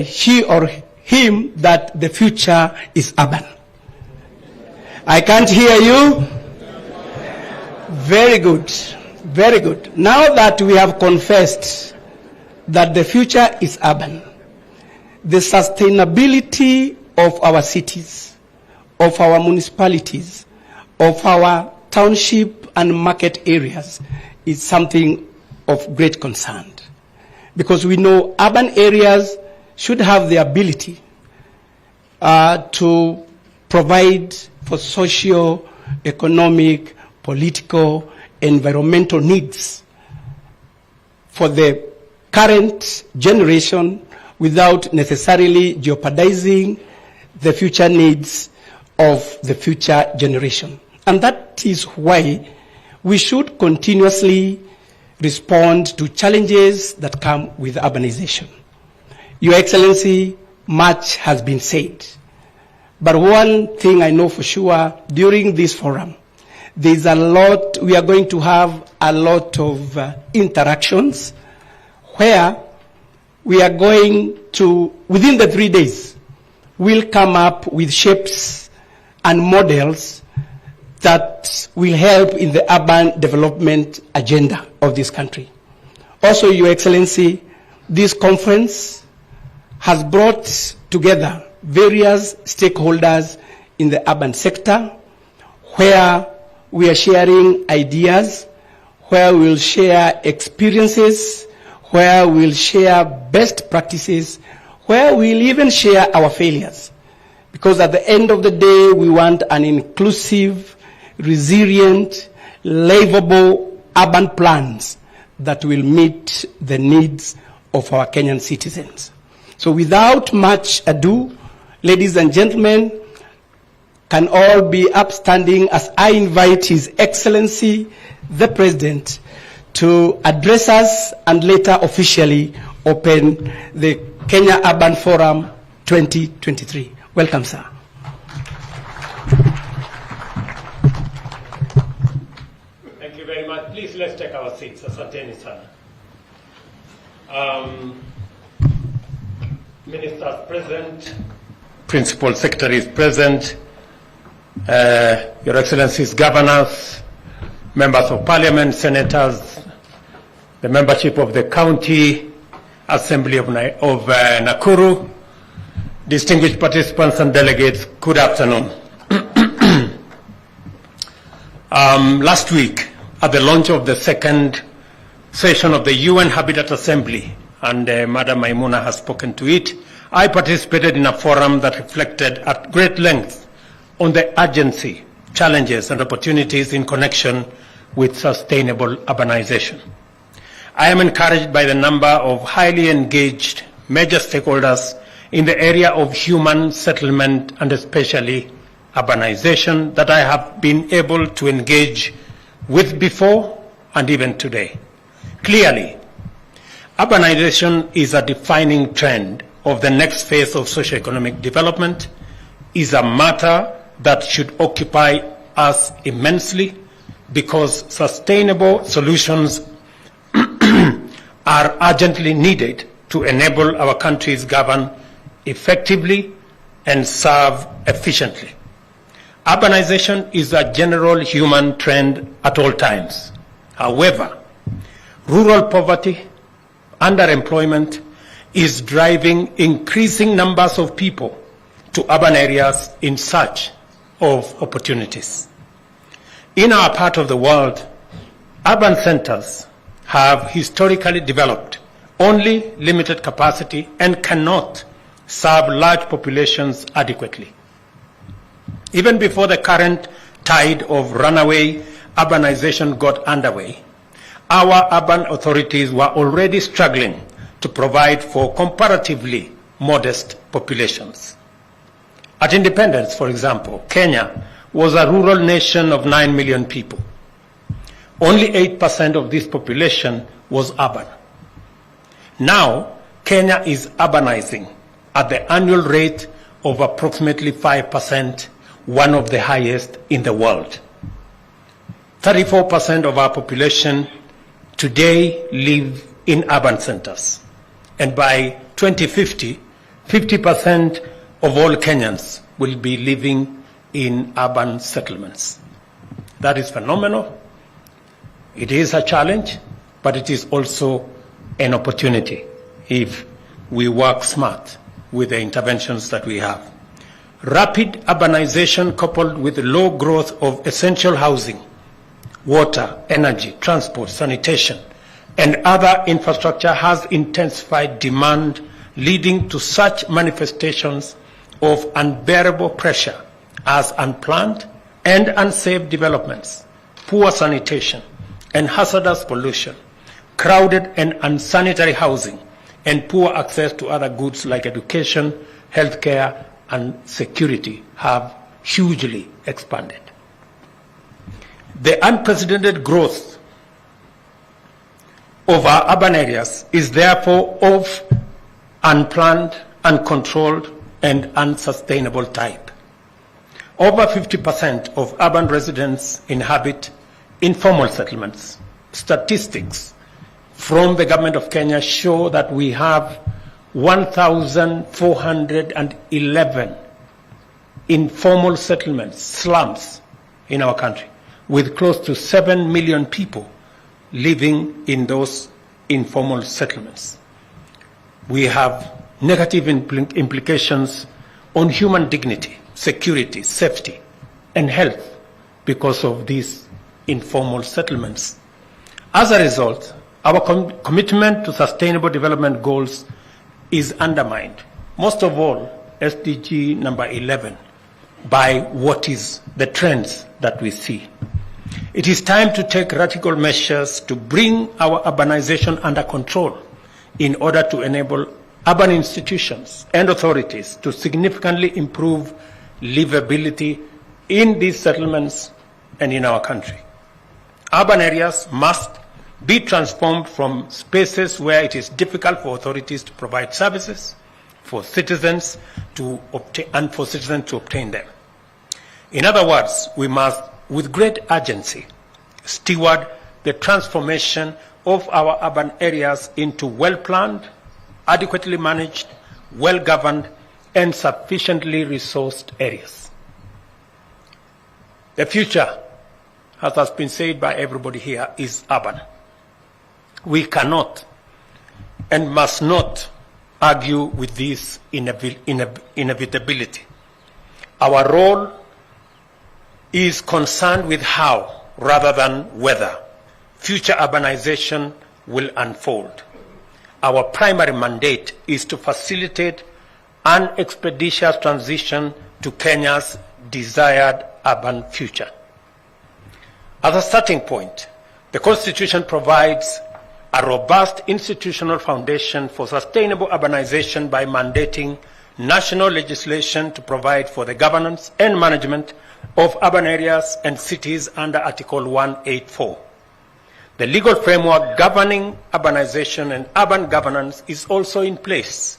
she or him that the future is urban. I can't hear you. Very good. Very good. Now that we have confessed that the future is urban, the sustainability of our cities, of our municipalities, of our township and market areas is something of great concern. Because we know urban areas should have the ability to provide for socio, economic, political, environmental needs for the current generation without necessarily jeopardizing the future needs of the future generation. And that is why we should continuously respond to challenges that come with urbanization. Your Excellency, much has been said. But one thing I know for sure, during this forum, there's a lot, we are going to have a lot of interactions where we are going to, within the 3 days, we'll come up with shapes and models that will help in the urban development agenda of this country. Also, Your Excellency, this conference has brought together various stakeholders in the urban sector, where we are sharing ideas, where we'll share experiences, where we'll share best practices, where we'll even share our failures. Because at the end of the day, we want an inclusive, resilient, livable urban plans that will meet the needs of our Kenyan citizens. So without much ado, ladies and gentlemen, can all be upstanding as I invite His Excellency, the President, to address us and later officially open the Kenya Urban Forum 2023. Welcome, sir. Thank you very much. Please, let's take our seats. Asanteni sana. Ministers present, Principal Secretaries present, Your Excellencies, Governors, Members of Parliament, Senators, the membership of the County Assembly of Nakuru, distinguished participants and delegates, good afternoon. Last week, at the launch of the second session of the UN Habitat Assembly and Madam Maimuna has spoken to it. I participated in a forum that reflected at great length on the urgency, challenges, and opportunities in connection with sustainable urbanization. I am encouraged by the number of highly engaged major stakeholders in the area of human settlement and especially urbanization that I have been able to engage with before and even today. Clearly, urbanization is a defining trend of the next phase of socioeconomic development, is a matter that should occupy us immensely because sustainable solutions are urgently needed to enable our countries govern effectively and serve efficiently. Urbanization is a general human trend at all times. However, rural poverty, underemployment is driving increasing numbers of people to urban areas in search of opportunities. In our part of the world, urban centers have historically developed only limited capacity and cannot serve large populations adequately. Even before the current tide of runaway urbanization got underway, our urban authorities were already struggling to provide for comparatively modest populations. At independence, for example, Kenya was a rural nation of 9 million people. Only 8% of this population was urban. Now, Kenya is urbanizing at the annual rate of approximately 5%, one of the highest in the world. 34% of our population today live in urban centers. And by 2050, 50% of all Kenyans will be living in urban settlements. That is phenomenal. It is a challenge, but it is also an opportunity if we work smart with the interventions that we have. Rapid urbanization coupled with low growth of essential housing, water, energy, transport, sanitation, and other infrastructure has intensified demand, leading to such manifestations of unbearable pressure as unplanned and unsafe developments, poor sanitation, and hazardous pollution, crowded and unsanitary housing, and poor access to other goods like education, healthcare, and security have hugely expanded. The unprecedented growth of our urban areas is therefore of unplanned, uncontrolled, and unsustainable type. Over 50% of urban residents inhabit informal settlements. Statistics from the government of Kenya show that we have 1,411 informal settlements, slums, in our country, with close to 7 million people living in those informal settlements. We have negative implications on human dignity, security, safety, and health because of these informal settlements. As a result, our commitment to sustainable development goals is undermined, most of all SDG number 11, by what is the trends that we see. It is time to take radical measures to bring our urbanization under control in order to enable urban institutions and authorities to significantly improve livability in these settlements and in our country. Urban areas must be transformed from spaces where it is difficult for authorities to provide services for citizens to obtain them. In other words, we must, with great urgency, steward the transformation of our urban areas into well-planned, adequately managed, well-governed, and sufficiently resourced areas. The future, as has been said by everybody here, is urban. We cannot and must not argue with this inevitability. Our role is concerned with how, rather than whether, future urbanization will unfold. our primary mandate is to facilitate an expeditious transition to Kenya's desired urban future. As a starting point, the Constitution provides a robust institutional foundation for sustainable urbanization by mandating national legislation to provide for the governance and management of urban areas and cities under Article 184. The legal framework governing urbanization and urban governance is also in place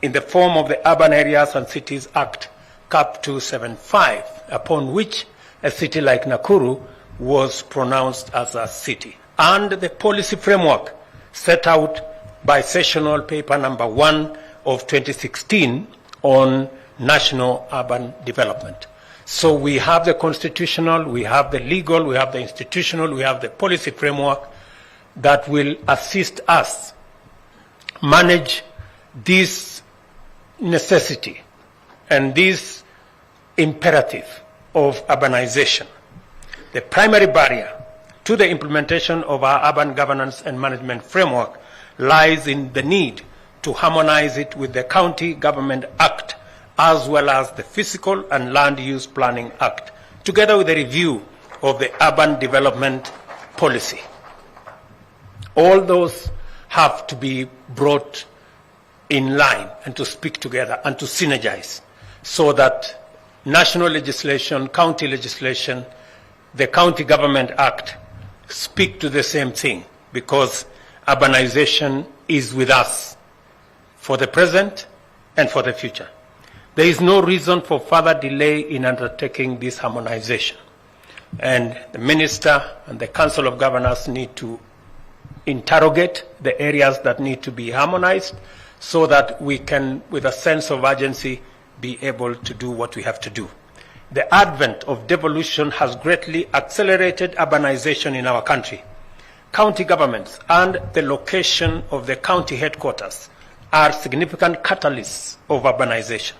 in the form of the Urban Areas and Cities Act, Cap 275, upon which a city like Nakuru was pronounced as a city, and the policy framework set out by Sessional Paper Number 1 of 2016 on national urban development. So we have the constitutional, we have the legal, we have the institutional, we have the policy framework that will assist us manage this necessity and this imperative of urbanization. The primary barrier to the implementation of our urban governance and management framework lies in the need to harmonize it with the County Government Act, as well as the Physical and Land Use Planning Act, together with a review of the urban development policy. All those have to be brought in line and to speak together and to synergize so that national legislation, county legislation, the County Government Act speak to the same thing, because urbanization is with us for the present and for the future. There is no reason for further delay in undertaking this harmonization. And the Minister and the Council of Governors need to interrogate the areas that need to be harmonized so that we can, with a sense of urgency, be able to do what we have to do. The advent of devolution has greatly accelerated urbanization in our country. County governments and the location of the county headquarters are significant catalysts of urbanization.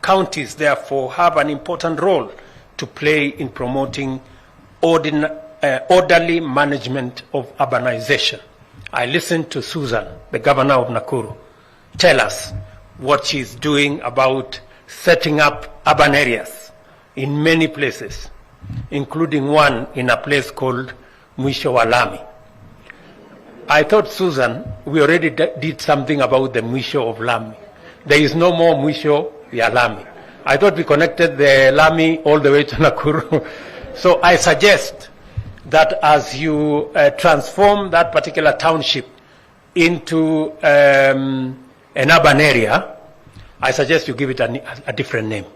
Counties, therefore, have an important role to play in promoting orderly management of urbanization. I listened to Susan, the governor of Nakuru, tell us what she's doing about setting up urban areas in many places, including one in a place called Mwisho wa Lami. I thought, Susan, we already did something about the Mwisho of Lami. There is no more Mwisho ya Lami. I thought we connected the Lami all the way to Nakuru. So I suggest that as you transform that particular township into an urban area, I suggest you give it a different name.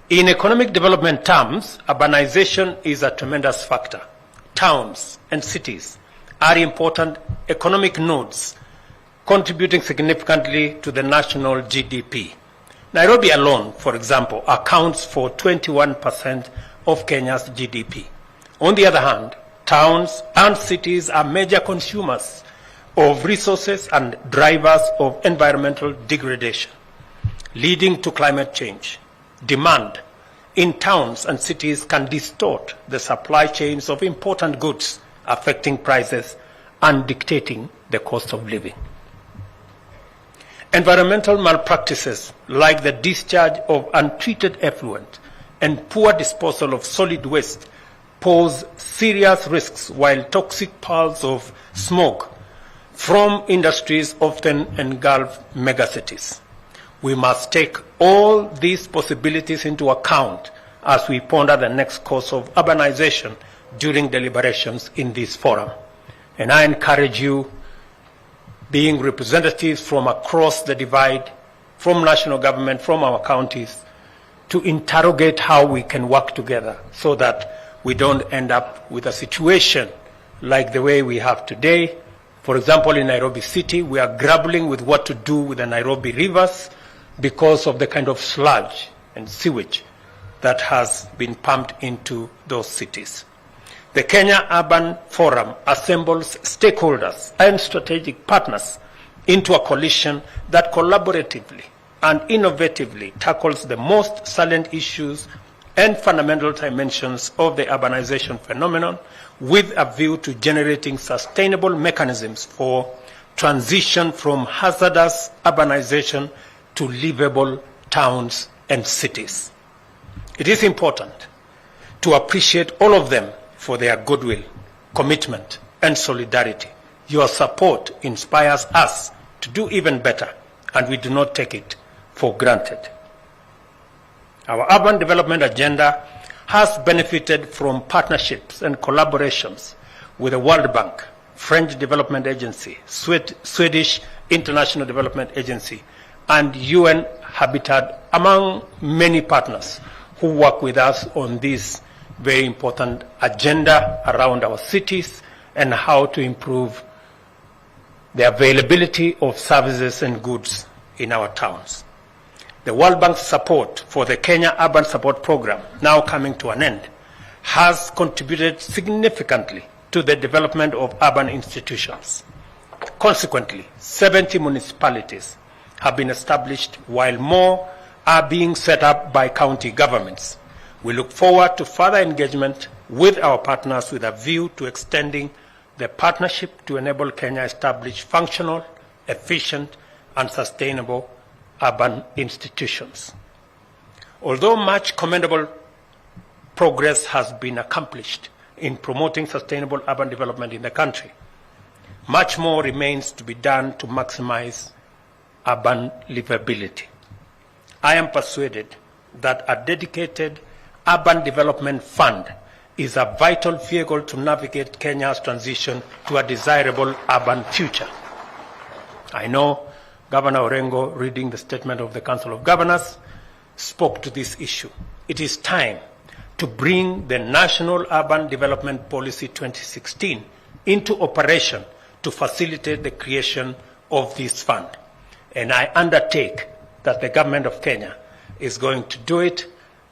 In economic development terms, urbanization is a tremendous factor. Towns and cities are important economic nodes contributing significantly to the national GDP. Nairobi alone, for example, accounts for 21% of Kenya's GDP. On the other hand, towns and cities are major consumers of resources and drivers of environmental degradation, leading to climate change. Demand in towns and cities can distort the supply chains of important goods, affecting prices and dictating the cost of living. Environmental malpractices like the discharge of untreated effluent and poor disposal of solid waste pose serious risks, while toxic pearls of smoke from industries often engulf megacities. We must take all these possibilities into account as we ponder the next course of urbanization during deliberations in this forum. And I encourage you, being representatives from across the divide, from national government, from our counties, to interrogate how we can work together so that we don't end up with a situation like the way we have today. For example, in Nairobi City, we are grappling with what to do with the Nairobi rivers because of the kind of sludge and sewage that has been pumped into those cities. The Kenya Urban Forum assembles stakeholders and strategic partners into a coalition that collaboratively and innovatively tackles the most salient issues and fundamental dimensions of the urbanization phenomenon with a view to generating sustainable mechanisms for transition from hazardous urbanization to livable towns and cities. It is important to appreciate all of them for their goodwill, commitment, and solidarity. Your support inspires us to do even better, and we do not take it for granted. Our urban development agenda has benefited from partnerships and collaborations with the World Bank, French Development Agency, Swedish International Development Agency, and UN Habitat, among many partners who work with us on this very important agenda around our cities and how to improve the availability of services and goods in our towns. The World Bank's support for the Kenya Urban Support Program, now coming to an end, has contributed significantly to the development of urban institutions. Consequently, 70 municipalities have been established, while more are being set up by county governments. We look forward to further engagement with our partners with a view to extending the partnership to enable Kenya establish functional, efficient, and sustainable urban institutions. Although much commendable progress has been accomplished in promoting sustainable urban development in the country, much more remains to be done to maximize urban livability. I am persuaded that a dedicated urban development fund is a vital vehicle to navigate Kenya's transition to a desirable urban future. I know Governor Orengo, reading the statement of the Council of Governors, spoke to this issue. It is time to bring the National Urban Development Policy 2016 into operation to facilitate the creation of this fund. And I undertake that the government of Kenya is going to do it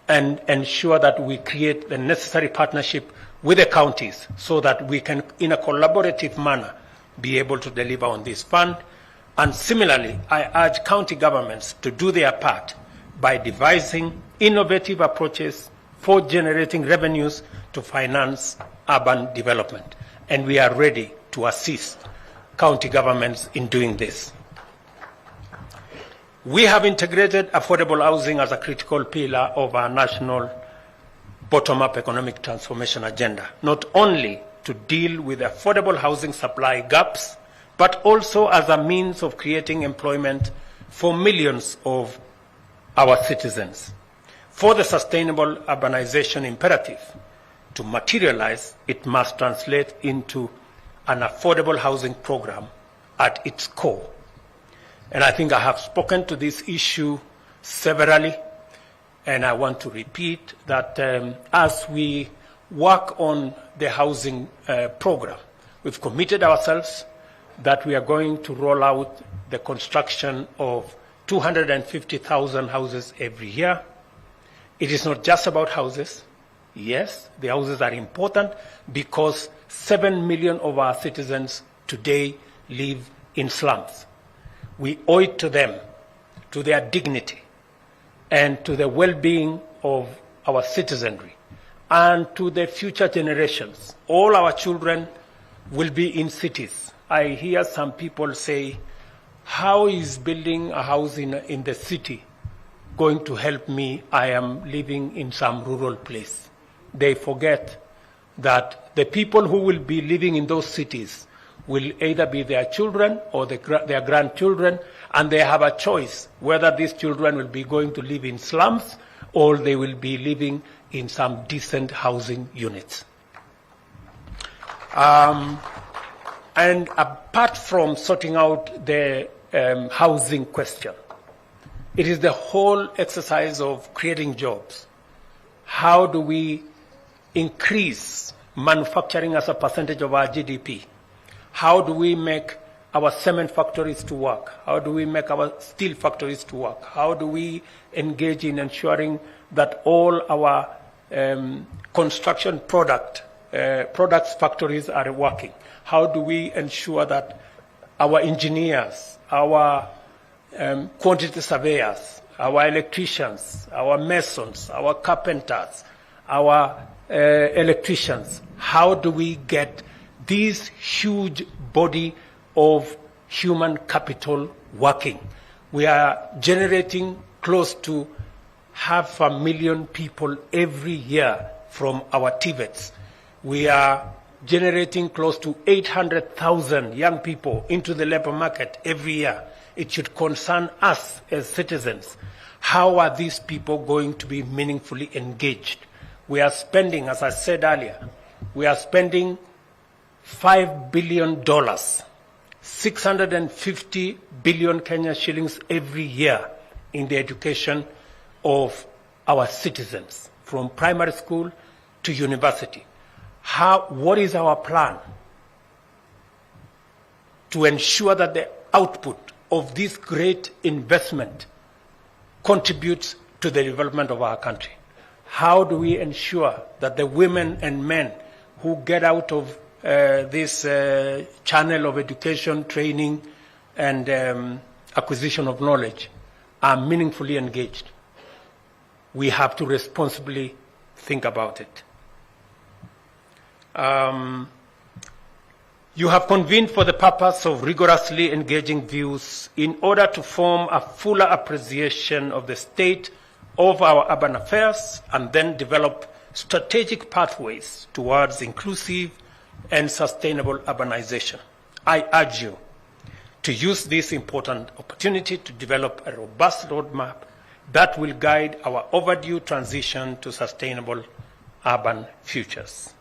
and ensure that we create the necessary partnership with the counties so that we can, in a collaborative manner, be able to deliver on this fund. And similarly, I urge county governments to do their part by devising innovative approaches for generating revenues to finance urban development. And we are ready to assist county governments in doing this. We have integrated affordable housing as a critical pillar of our national bottom-up economic transformation agenda, not only to deal with affordable housing supply gaps, but also as a means of creating employment for millions of our citizens. For the sustainable urbanization imperative to materialize, it must translate into an affordable housing program at its core. And I think I have spoken to this issue severally, and I want to repeat that as we work on the housing program, we've committed ourselves that we are going to roll out the construction of 250,000 houses every year. It is not just about houses. Yes, the houses are important because 7 million of our citizens today live in slums. We owe it to them, to their dignity, and to the well-being of our citizenry, and to the future generations. All our children will be in cities. I hear some people say, how is building a house in the city going to help me? I am living in some rural place. They forget that the people who will be living in those cities will either be their children or their grandchildren, and they have a choice whether these children will be going to live in slums or they will be living in some decent housing units. And apart from sorting out the housing question, it is the whole exercise of creating jobs. How do we increase manufacturing as a percentage of our GDP? How do we make our cement factories to work? How do we make our steel factories to work? How do we engage in ensuring that all our construction products factories are working? How do we ensure that our engineers, our quantity surveyors, our electricians, our masons, our carpenters, our electricians. How do we get this huge body of human capital working? We are generating close to 500,000 people every year from our TVETs. We are generating close to 800,000 young people into the labor market every year. It should concern us as citizens. How are these people going to be meaningfully engaged? We are spending, as I said earlier, we are spending $5 billion, 650 billion Kenya shillings every year in the education of our citizens, from primary school to university. What is our plan to ensure that the output of this great investment contributes to the development of our country? How do we ensure that the women and men who get out of this channel of education, training, and acquisition of knowledge are meaningfully engaged? We have to responsibly think about it. You have convened for the purpose of rigorously engaging views in order to form a fuller appreciation of the state of our urban affairs and then develop strategic pathways towards inclusive and sustainable urbanization. I urge you to use this important opportunity to develop a robust roadmap that will guide our overdue transition to sustainable urban futures.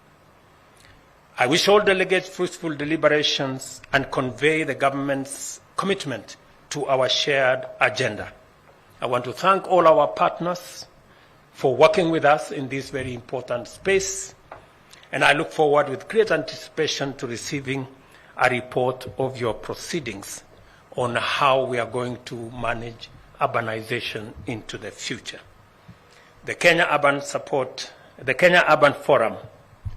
I wish all delegates fruitful deliberations and convey the government's commitment to our shared agenda. I want to thank all our partners for working with us in this very important space, and I look forward with great anticipation to receiving a report of your proceedings on how we are going to manage urbanization into the future. The Kenya Urban Forum,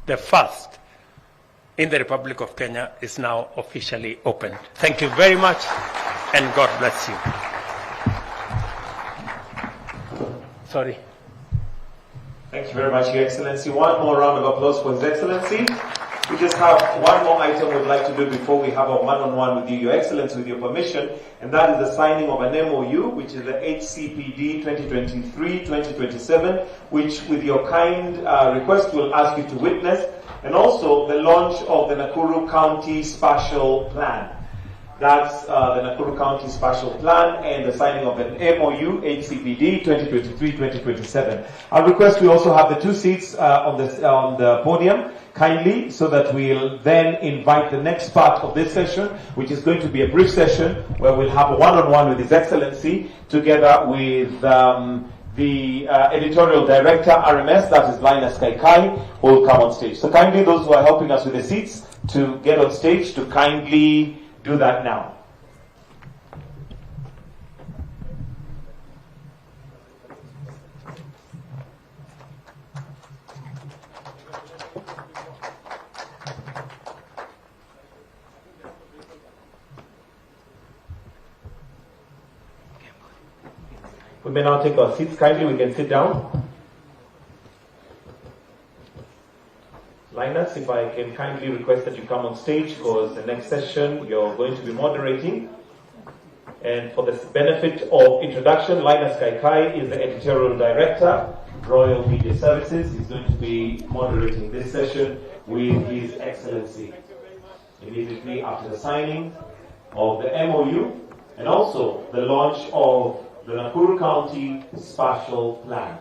the first in the Republic of Kenya, is now officially open. Thank you very much, and God bless you. Sorry. Thank you very much, Your Excellency. One more round of applause for His Excellency. We just have one more item we'd like to do before we have a one-on-one with you, Your Excellency, with your permission, and that is the signing of an MOU, which is the HCPD 2023-2027, which, with your kind request, we'll ask you to witness, and also the launch of the Nakuru County Spatial Plan. That's the Nakuru County Spatial Plan and the signing of an MOU, HCPD 2023-2027. I request we also have the two seats on the podium, kindly, so that we'll then invite the next part of this session, which is going to be a brief session where we'll have a one-on-one with His Excellency, together with the editorial director, RMS, that is Linus Kaikai, who will come on stage. So kindly, those who are helping us with the seats to get on stage, to kindly do that now. We may now take our seats. Kindly, we can sit down. Linus, if I can kindly request that you come on stage, because the next session you're going to be moderating. And for the benefit of introduction, Linus Kaikai is the editorial director, Royal Media Services. He's going to be moderating this session with His Excellency immediately after the signing of the MOU and also the launch of the Nakuru County Spatial Plan.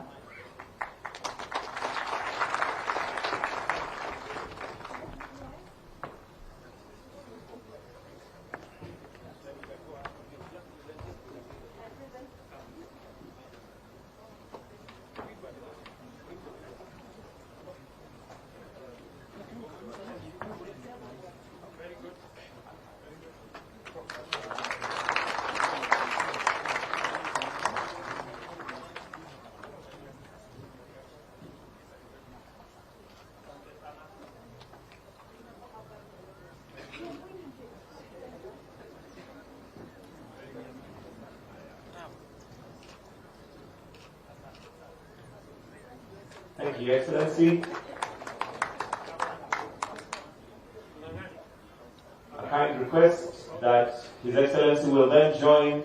Thank you, Your Excellency. A kind request that His Excellency will then join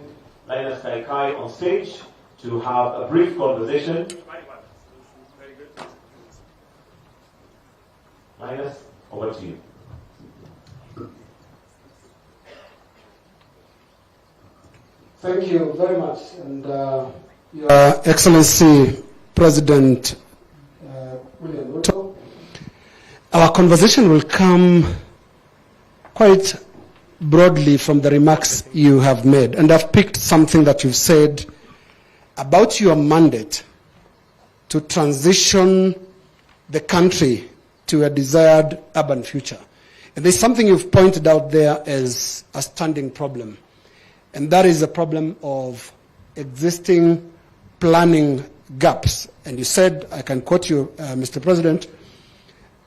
Linus Kaikai on stage to have a brief conversation. Linus, over to you. Thank you very much, and Your Excellency President William Ruto. Our conversation will come quite broadly from the remarks you have made, and I've picked something that you've said about your mandate to transition the country to a desired urban future. And there's something you've pointed out there as a standing problem, and that is the problem of existing planning gaps. And you said, I can quote you, Mr. President,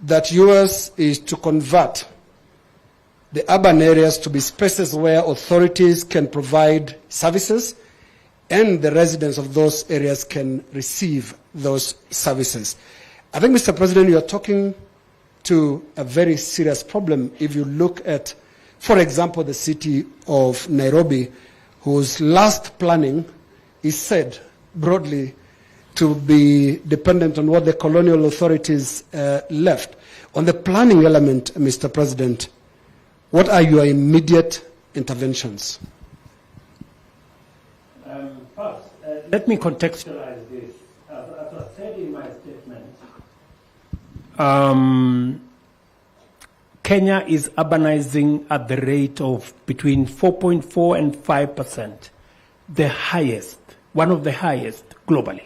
that yours is to convert the urban areas to be spaces where authorities can provide services and the residents of those areas can receive those services. I think, Mr. President, you are talking to a very serious problem if you look at, for example, the city of Nairobi, whose last planning is said broadly to be dependent on what the colonial authorities left. On the planning element, Mr. President, what are your immediate interventions? First, let me contextualize this. As I said in my statement, Kenya is urbanizing at the rate of between 4.4 and 5%, the highest, one of the highest globally.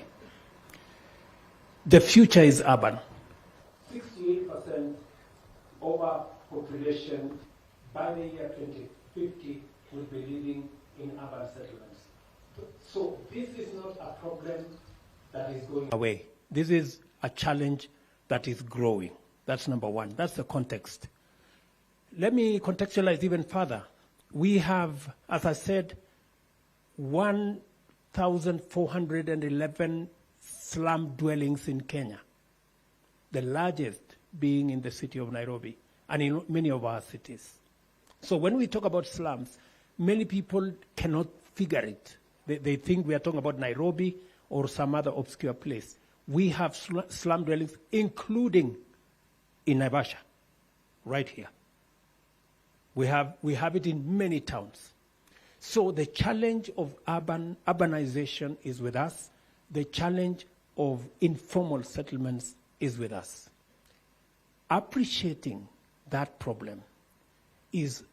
The future is urban. 68% overpopulation by the year 2050 will be living in urban settlements. So this is not a problem that is going away. This is a challenge that is growing. That's number one. That's the context. Let me contextualize even further. We have, as I said, 1,411 slum dwellings in Kenya, the largest being in the city of Nairobi and in many of our cities. So when we talk about slums, many people cannot figure it. They think we are talking about Nairobi or some other obscure place. We have slum dwellings, including in Naivasha, right here. We have it in many towns. So the challenge of urbanization is with us. The challenge of informal settlements is with us. Appreciating that problem is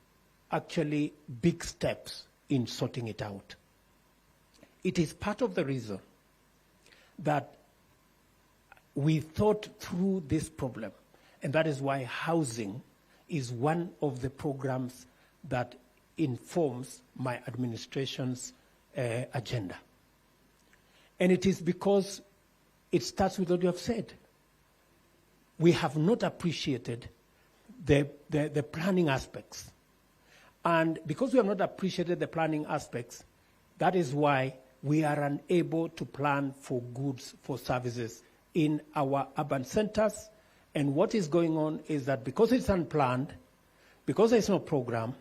actually big steps in sorting it out. It is part of the reason that we thought through this problem, and that is why housing is one of the programs that informs my administration's agenda. And it is because it starts with what you have said. We have not appreciated the planning aspects. And because we have not appreciated the planning aspects, that is why we are unable to plan for goods, for services in our urban centers. And what is going on is that because it's unplanned, because there's no program,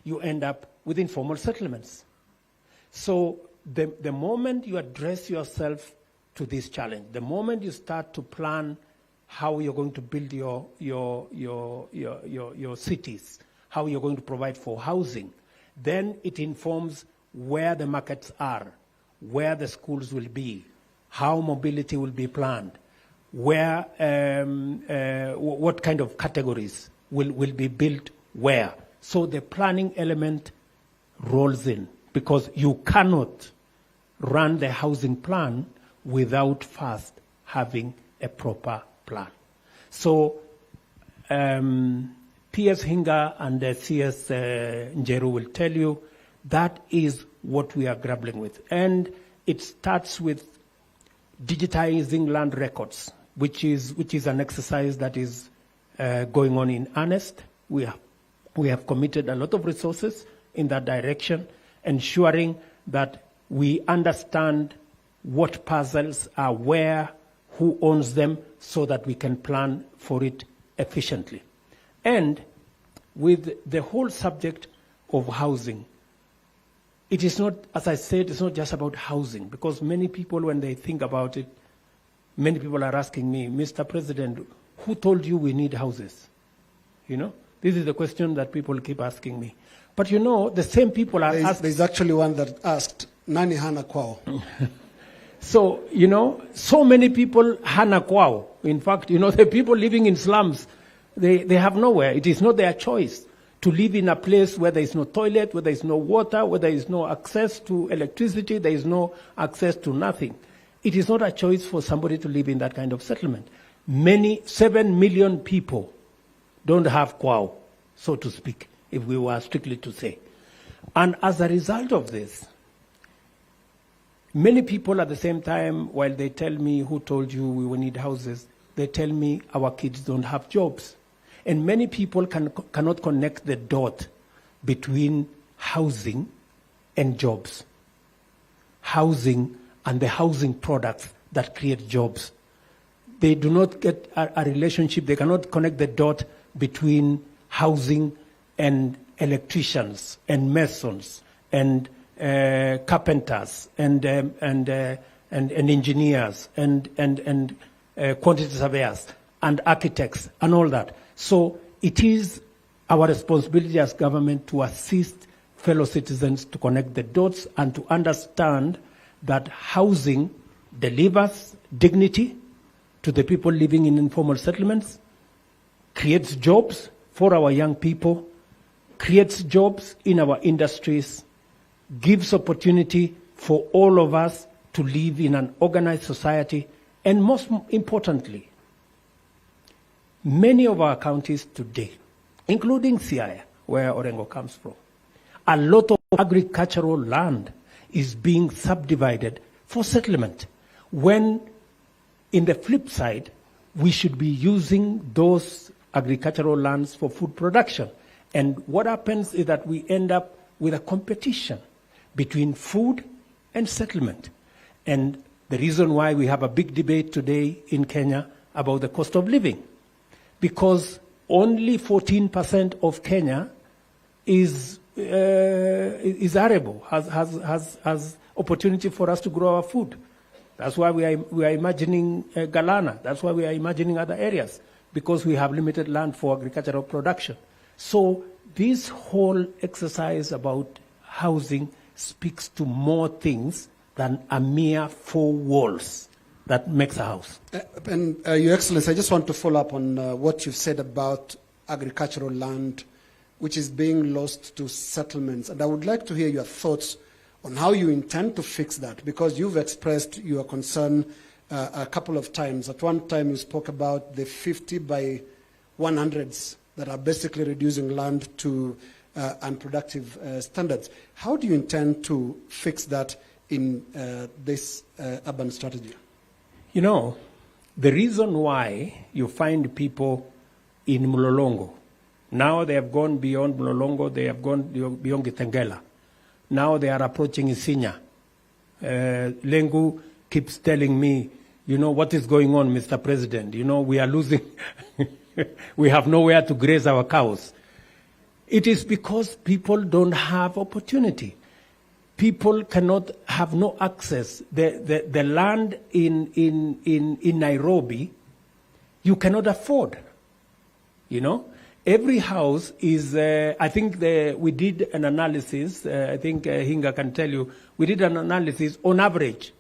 you end up with informal settlements. So the moment you address yourself to this challenge, the moment you start to plan how you're going to build your cities, how you're going to provide for housing, then it informs where the markets are, where the schools will be, how mobility will be planned, where, what kind of categories will be built where. So the planning element rolls in, because you cannot run the housing plan without first having a proper plan. So PS Hinga and CS Njeru will tell you that is what we are grappling with. And it starts with digitizing land records, which is an exercise that is going on in earnest. We have committed a lot of resources in that direction, ensuring that we understand what parcels are where, who owns them, so that we can plan for it efficiently. And with the whole subject of housing, it is not, as I said, it's not just about housing, because many people, when they think about it, many people are asking me, Mr. President, who told you we need houses? You know, this is the question that people keep asking me. But you know, the same people are asking. There's actually one that asked, Nani hana kwao? So, you know, so many people hana kwao. In fact, you know, the people living in slums, they have nowhere. It is not their choice to live in a place where there is no toilet, where there is no water, where there is no access to electricity, there is no access to nothing. It is not a choice for somebody to live in that kind of settlement. 7 million people don't have kwao, so to speak, if we were strictly to say. And as a result of this, many people at the same time, while they tell me, who told you we will need houses, they tell me our kids don't have jobs. And many people cannot connect the dot between housing and jobs. Housing and the housing products that create jobs. They do not get a relationship, they cannot connect the dot between housing and electricians and masons and carpenters and engineers and quantity surveyors and architects and all that. So it is our responsibility as government to assist fellow citizens to connect the dots and to understand that housing delivers dignity to the people living in informal settlements, creates jobs for our young people, creates jobs in our industries, gives opportunity for all of us to live in an organized society, and most importantly, many of our counties today, including Siaya, where Orengo comes from, a lot of agricultural land is being subdivided for settlement, when in the flip side, we should be using those agricultural lands for food production. And what happens is that we end up with a competition between food and settlement. And the reason why we have a big debate today in Kenya about the cost of living, because only 14% of Kenya is arable, has opportunity for us to grow our food. That's why we are imagining Galana. That's why we are imagining other areas, because we have limited land for agricultural production. So this whole exercise about housing speaks to more things than a mere 4 walls that makes a house. Your Excellency, I just want to follow up on what you've said about agricultural land, which is being lost to settlements. And I would like to hear your thoughts on how you intend to fix that, because you've expressed your concern a couple of times. At one time, you spoke about the 50 by 100s that are basically reducing land to unproductive standards. How do you intend to fix that in this urban strategy? You know, the reason why you find people in Mlolongo, now they have gone beyond Mlolongo, they have gone beyond Gitengela. Now they are approaching Isinya. Lengu keeps telling me, you know, what is going on, Mr. President? You know, we are losing, we have nowhere to graze our cows. It is because people don't have opportunity. People cannot have no access. The land in Nairobi, you cannot afford, you know. Every house is, I think we did an analysis, I think Hinga can tell you, we did an analysis on average.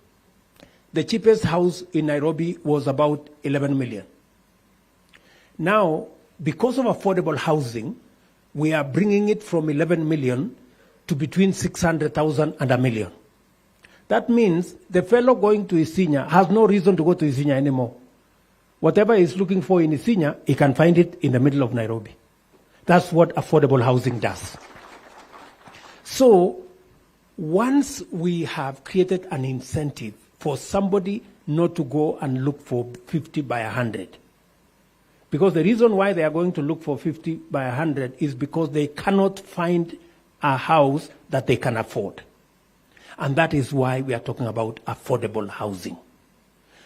The cheapest house in Nairobi was about 11 million. Now, because of affordable housing, we are bringing it from 11 million to between 600,000 and 1 million. That means the fellow going to Isinya has no reason to go to Isinya anymore. Whatever he's looking for in Isinya, he can find it in the middle of Nairobi. That's what affordable housing does. So, once we have created an incentive for somebody not to go and look for 50 by 100, because the reason why they are going to look for 50 by 100 is because they cannot find a house that they can afford. And that is why we are talking about affordable housing.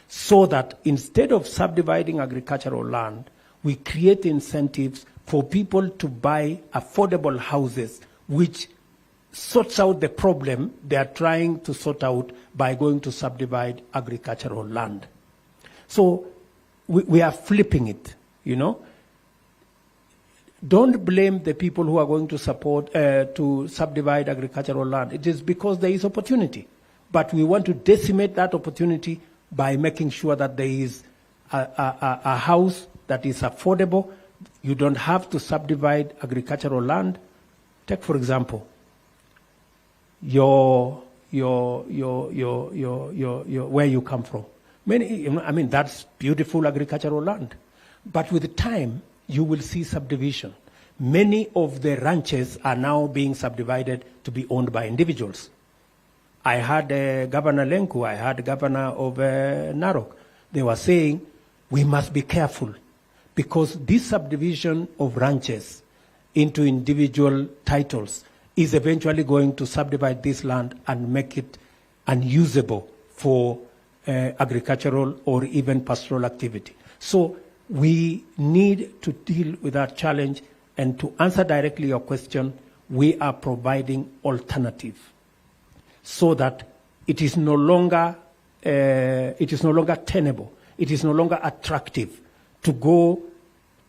so that instead of subdividing agricultural land, we create incentives for people to buy affordable houses, which sorts out the problem they are trying to sort out by going to subdivide agricultural land. So we are flipping it, you know. Don't blame the people who are going to support, to subdivide agricultural land. It is because there is opportunity. But we want to decimate that opportunity by making sure that there is a house that is affordable. You don't have to subdivide agricultural land. Take, for example, where you come from. That's beautiful agricultural land. But with time, you will see subdivision. Many of the ranches are now being subdivided to be owned by individuals. I had Governor Lenku, I had Governor of Narok. They were saying, we must be careful because this subdivision of ranches into individual titles is eventually going to subdivide this land and make it unusable for agricultural or even pastoral activity. So we need to deal with that challenge, and to answer directly your question, we are providing alternative so that it is no longer tenable, it is no longer attractive to go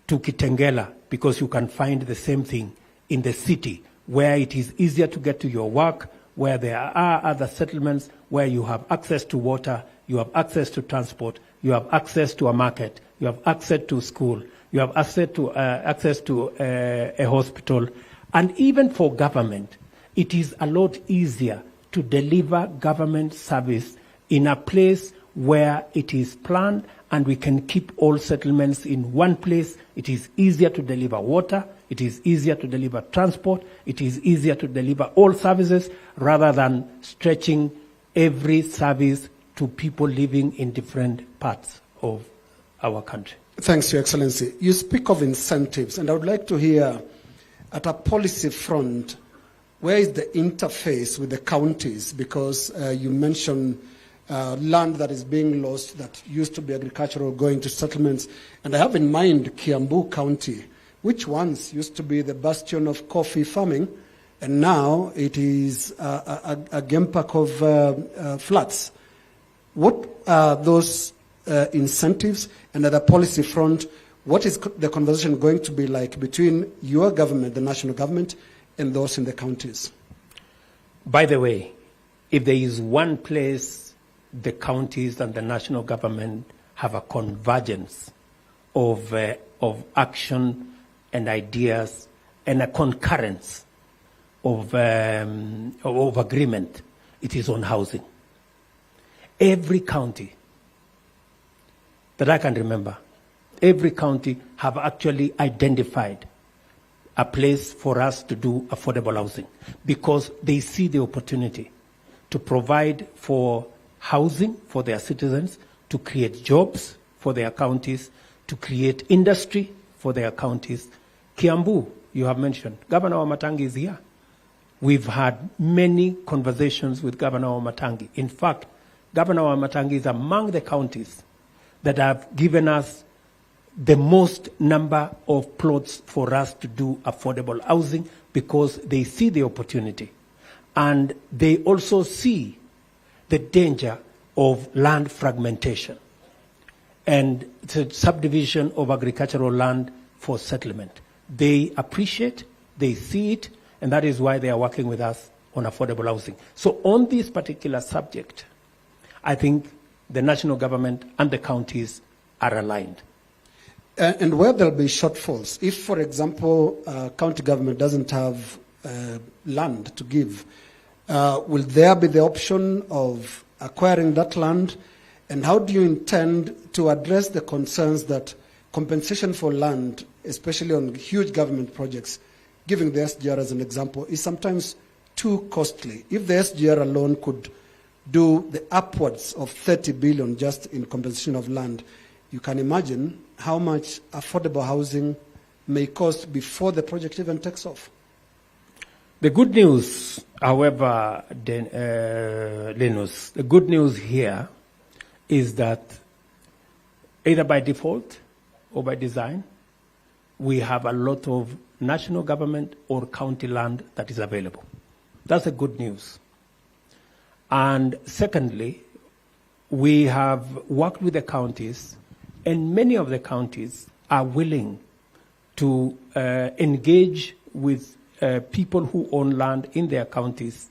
to Kitengela because you can find the same thing in the city where it is easier to get to your work, where there are other settlements, where you have access to water, you have access to transport, you have access to a market, you have access to school, you have access to a hospital, and even for government, it is a lot easier to deliver government service in a place where it is planned and we can keep all settlements in one place. It is easier to deliver water, it is easier to deliver transport, it is easier to deliver all services rather than stretching every service to people living in different parts of our country. Thanks, Your Excellency. You speak of incentives, and I would like to hear, at a policy front, where is the interface with the counties? Because you mentioned land that is being lost that used to be agricultural going to settlements. And I have in mind Kiambu County, which once used to be the bastion of coffee farming, and now it is a game park of flats. What are those incentives? And at the policy front, what is the conversation going to be like between your government, the national government, and those in the counties? By the way, if there is one place the counties and the national government have a convergence of action and ideas and a concurrence of agreement, it is on housing. Every county that I can remember, every county have actually identified a place for us to do affordable housing because they see the opportunity to provide for housing for their citizens, to create jobs for their counties, to create industry for their counties. Kiambu, you have mentioned, Governor Wamatangi is here. We've had many conversations with Governor Wamatangi. In fact, Governor Wamatangi is among the counties that have given us the most number of plots for us to do affordable housing because they see the opportunity. And they also see the danger of land fragmentation and the subdivision of agricultural land for settlement. They appreciate, they see it, and that is why they are working with us on affordable housing. So on this particular subject, I think the national government and the counties are aligned. And where there'll be shortfalls, if, for example, county government doesn't have land to give, will there be the option of acquiring that land? And how do you intend to address the concerns that compensation for land, especially on huge government projects, giving the SGR as an example, is sometimes too costly? If the SGR alone could do the upwards of 30 billion just in compensation of land, you can imagine how much affordable housing may cost before the project even takes off. The good news, however, Linus, the good news here is that either by default or by design, we have a lot of national government or county land that is available. That's the good news. And secondly, we have worked with the counties, and many of the counties are willing to engage with people who own land in their counties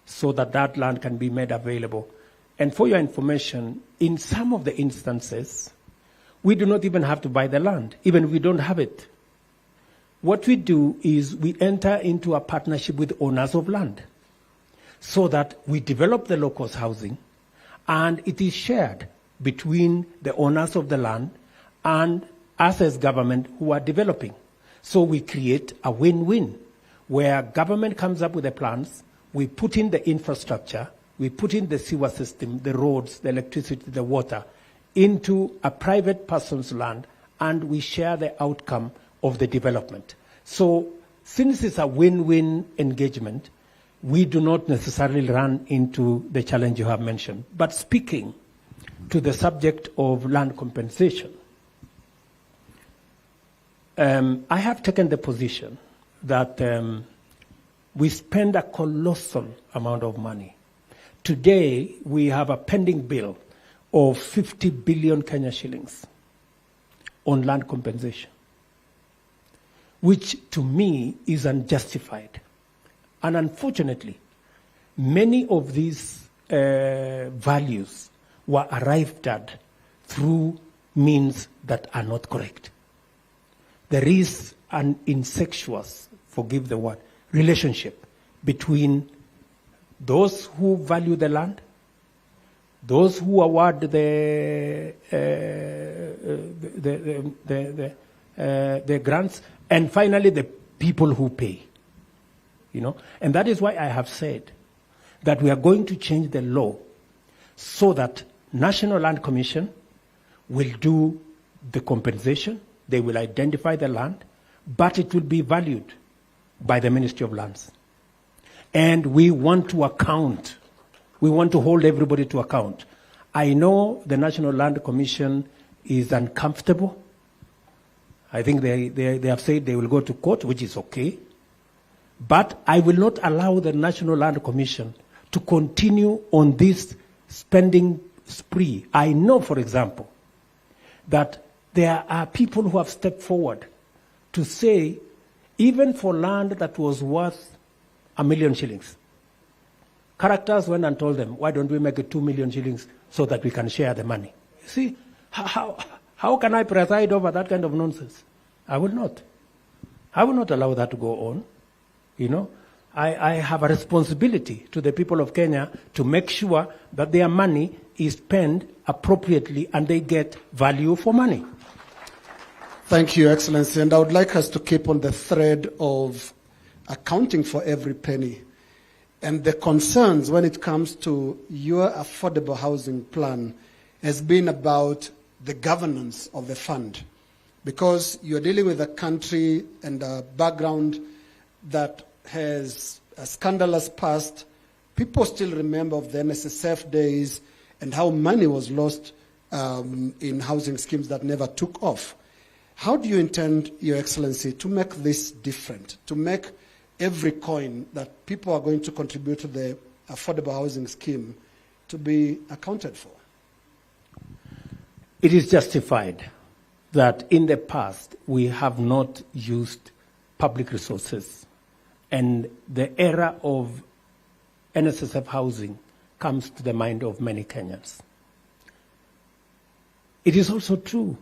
so that that land can be made available. And for your information, in some of the instances, we do not even have to buy the land, even if we don't have it. What we do is we enter into a partnership with owners of land so that we develop the locals' housing, and it is shared between the owners of the land and us as government who are developing. So we create a win-win where government comes up with the plans, we put in the infrastructure, we put in the sewer system, the roads, the electricity, the water, into a private person's land, and we share the outcome of the development. So since it's a win-win engagement, we do not necessarily run into the challenge you have mentioned. But speaking to the subject of land compensation, I have taken the position that we spend a colossal amount of money. Today, we have a pending bill of 50 billion Kenya shillings on land compensation, which to me is unjustified. And unfortunately, many of these values were arrived at through means that are not correct. There is an incestuous, forgive the word, relationship between those who value the land, those who award the grants, and finally the people who pay. And that is why I have said that we are going to change the law so that National Land Commission will do the compensation, they will identify the land, but it will be valued by the Ministry of Lands. And we want to account. We want to hold everybody to account. I know the National Land Commission is uncomfortable. I think they have said they will go to court, which is okay. But I will not allow the National Land Commission to continue on this spending spree. I know, for example, that there are people who have stepped forward to say, even for land that was worth 1 million shillings, characters went and told them, why don't we make it 2 million shillings so that we can share the money? You see, how can I preside over that kind of nonsense? I will not. I will not allow that to go on. I have a responsibility to the people of Kenya to make sure that their money is spent appropriately and they get value for money. Thank you, Excellency. And I would like us to keep on the thread of accounting for every penny. And the concerns when it comes to your affordable housing plan has been about the governance of the fund. Because you're dealing with a country and a background that has a scandalous past. People still remember of the NSSF days and how money was lost in housing schemes that never took off. How do you intend, Your Excellency, to make this different, to make every coin that people are going to contribute to the affordable housing scheme to be accounted for? It is justified that in the past we have not used public resources, and the era of NSSF housing comes to the mind of many Kenyans. It is also true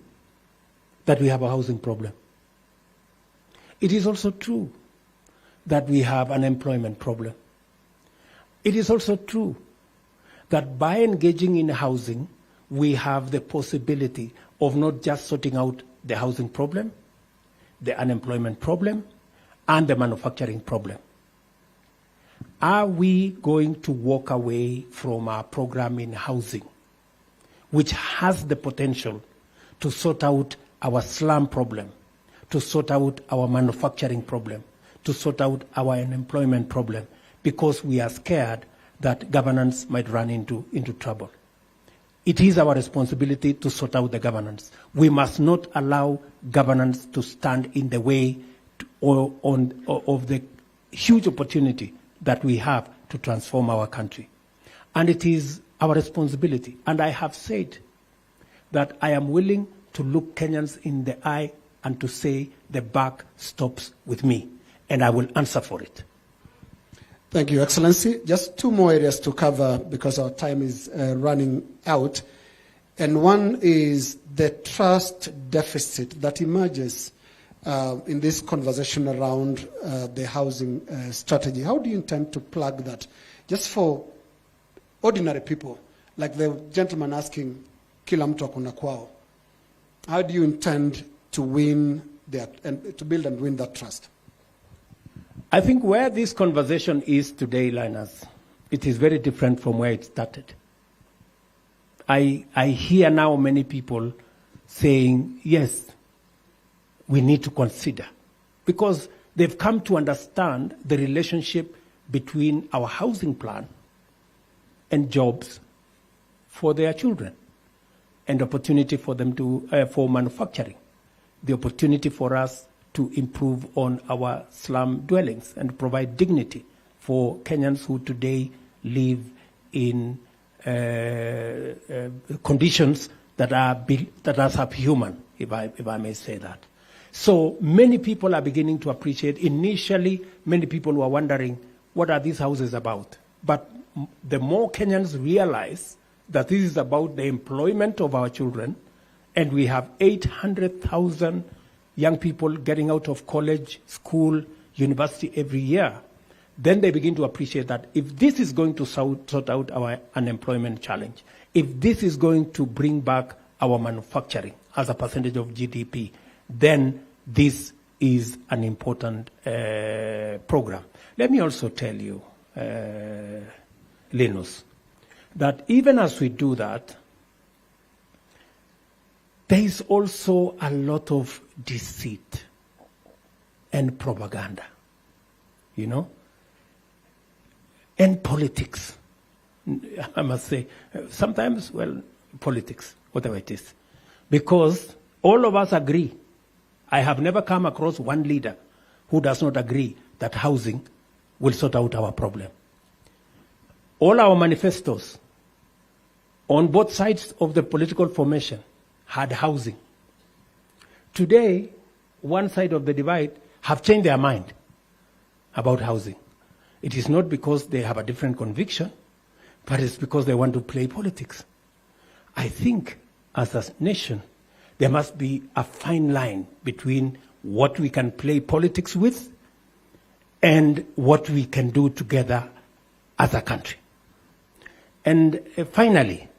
that we have a housing problem. It is also true that we have an employment problem. It is also true that by engaging in housing, we have the possibility of not just sorting out the housing problem, the unemployment problem, and the manufacturing problem. Are we going to walk away from our program in housing, which has the potential to sort out our slum problem, to sort out our manufacturing problem, to sort out our unemployment problem, because we are scared that governance might run into trouble? it is our responsibility to sort out the governance. We must not allow governance to stand in the way of the huge opportunity that we have to transform our country. And it is our responsibility. And I have said that I am willing to look Kenyans in the eye and to say the buck stops with me, and I will answer for it. Thank you, Excellency. Just two more areas to cover because our time is running out. And one is the trust deficit that emerges in this conversation around the housing strategy. How do you intend to plug that? Just for ordinary people, like the gentleman asking, kila mtu akona kwao. How do you intend to win that and to build and win that trust? I think where this conversation is today, Linus, it is very different from where it started. I hear now many people saying, yes, we need to consider, because they've come to understand the relationship between our housing plan and jobs for their children, and opportunity for them to for manufacturing, the opportunity for us to improve on our slum dwellings and provide dignity for Kenyans who today live in conditions that are subhuman, if I may say that. So many people are beginning to appreciate. Initially, many people were wondering, what are these houses about? But the more Kenyans realize that this is about the employment of our children, and we have 800,000 young people getting out of college, school, university every year, then they begin to appreciate that if this is going to sort out our unemployment challenge, if this is going to bring back our manufacturing as a percentage of GDP, then this is an important program. Let me also tell you, Linus, that even as we do that, there is also a lot of deceit and propaganda, you know, and politics. I must say, sometimes, well, politics, whatever it is, because all of us agree. I have never come across one leader who does not agree that housing will sort out our problem. All our manifestos on both sides of the political formation had housing. Today, one side of the divide have changed their mind about housing. It is not because they have a different conviction, but it's because they want to play politics. I think as a nation, there must be a fine line between what we can play politics with and what we can do together as a country. And finally,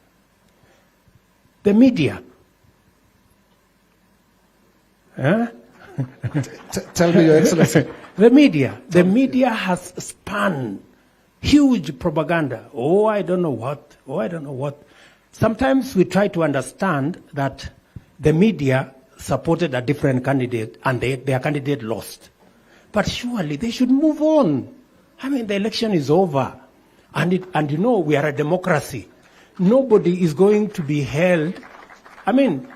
the media. Tell me, Your Excellency. The media has spun huge propaganda. Oh, I don't know what. Sometimes we try to understand that the media supported a different candidate and their candidate lost. But surely they should move on. I mean, the election is over. And you know, we are a democracy. Nobody is going to be held. I mean,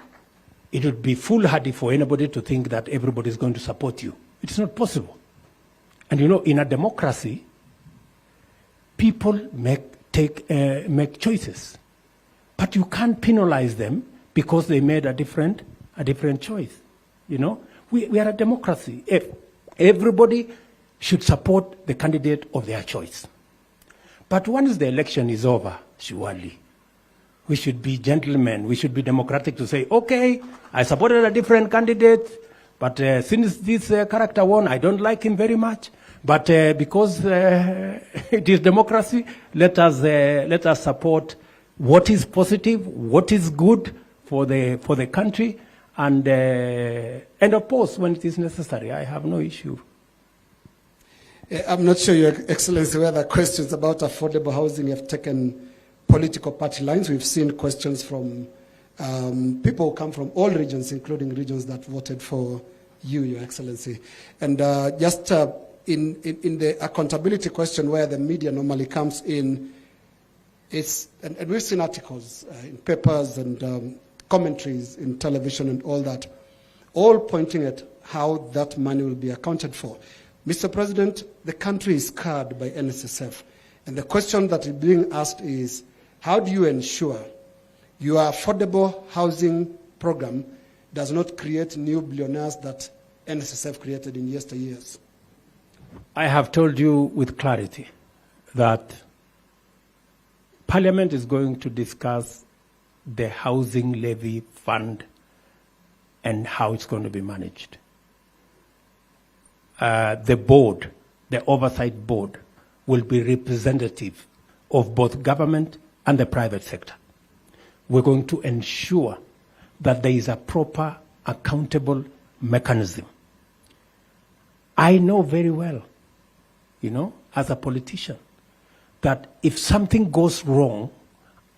it would be foolhardy for anybody to think that everybody is going to support you. It's not possible. And you know, in a democracy, people make choices. But you can't penalize them because they made a different choice. You know, we are a democracy. Everybody should support the candidate of their choice. But once the election is over, surely, we should be gentlemen. We should be democratic to say, okay, I supported a different candidate, but since this character won, I don't like him very much. But because it is democracy, let us support what is positive, what is good for the country, and of course, when it is necessary, I have no issue. I'm not sure, Your Excellency, whether questions about affordable housing have taken political party lines. We've seen questions from people who come from all regions, including regions that voted for you, Your Excellency. And just in the accountability question where the media normally comes in, and we've seen articles in papers and commentaries in television and all that, all pointing at how that money will be accounted for. Mr. President, the country is scarred by NSSF. And the question that is being asked is, how do you ensure your affordable housing program does not create new billionaires that NSSF created in yesteryears? I have told you with clarity that Parliament is going to discuss the housing levy fund and how it's going to be managed. The board, the oversight board, will be representative of both government and the private sector. We're going to ensure that there is a proper, accountable mechanism. I know very well, as a politician, that if something goes wrong,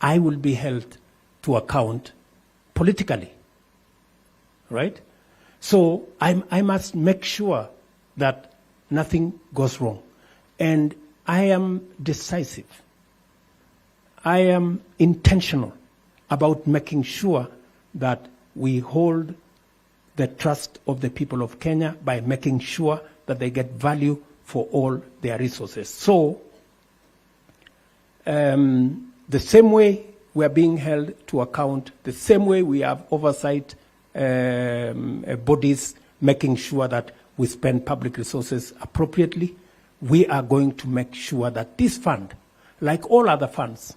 I will be held to account politically, right? So I must make sure that nothing goes wrong. And I am decisive. I am intentional about making sure that we hold the trust of the people of Kenya by making sure that they get value for all their resources. So, the same way we are being held to account, the same way we have oversight bodies making sure that we spend public resources appropriately, we are going to make sure that this fund, like all other funds,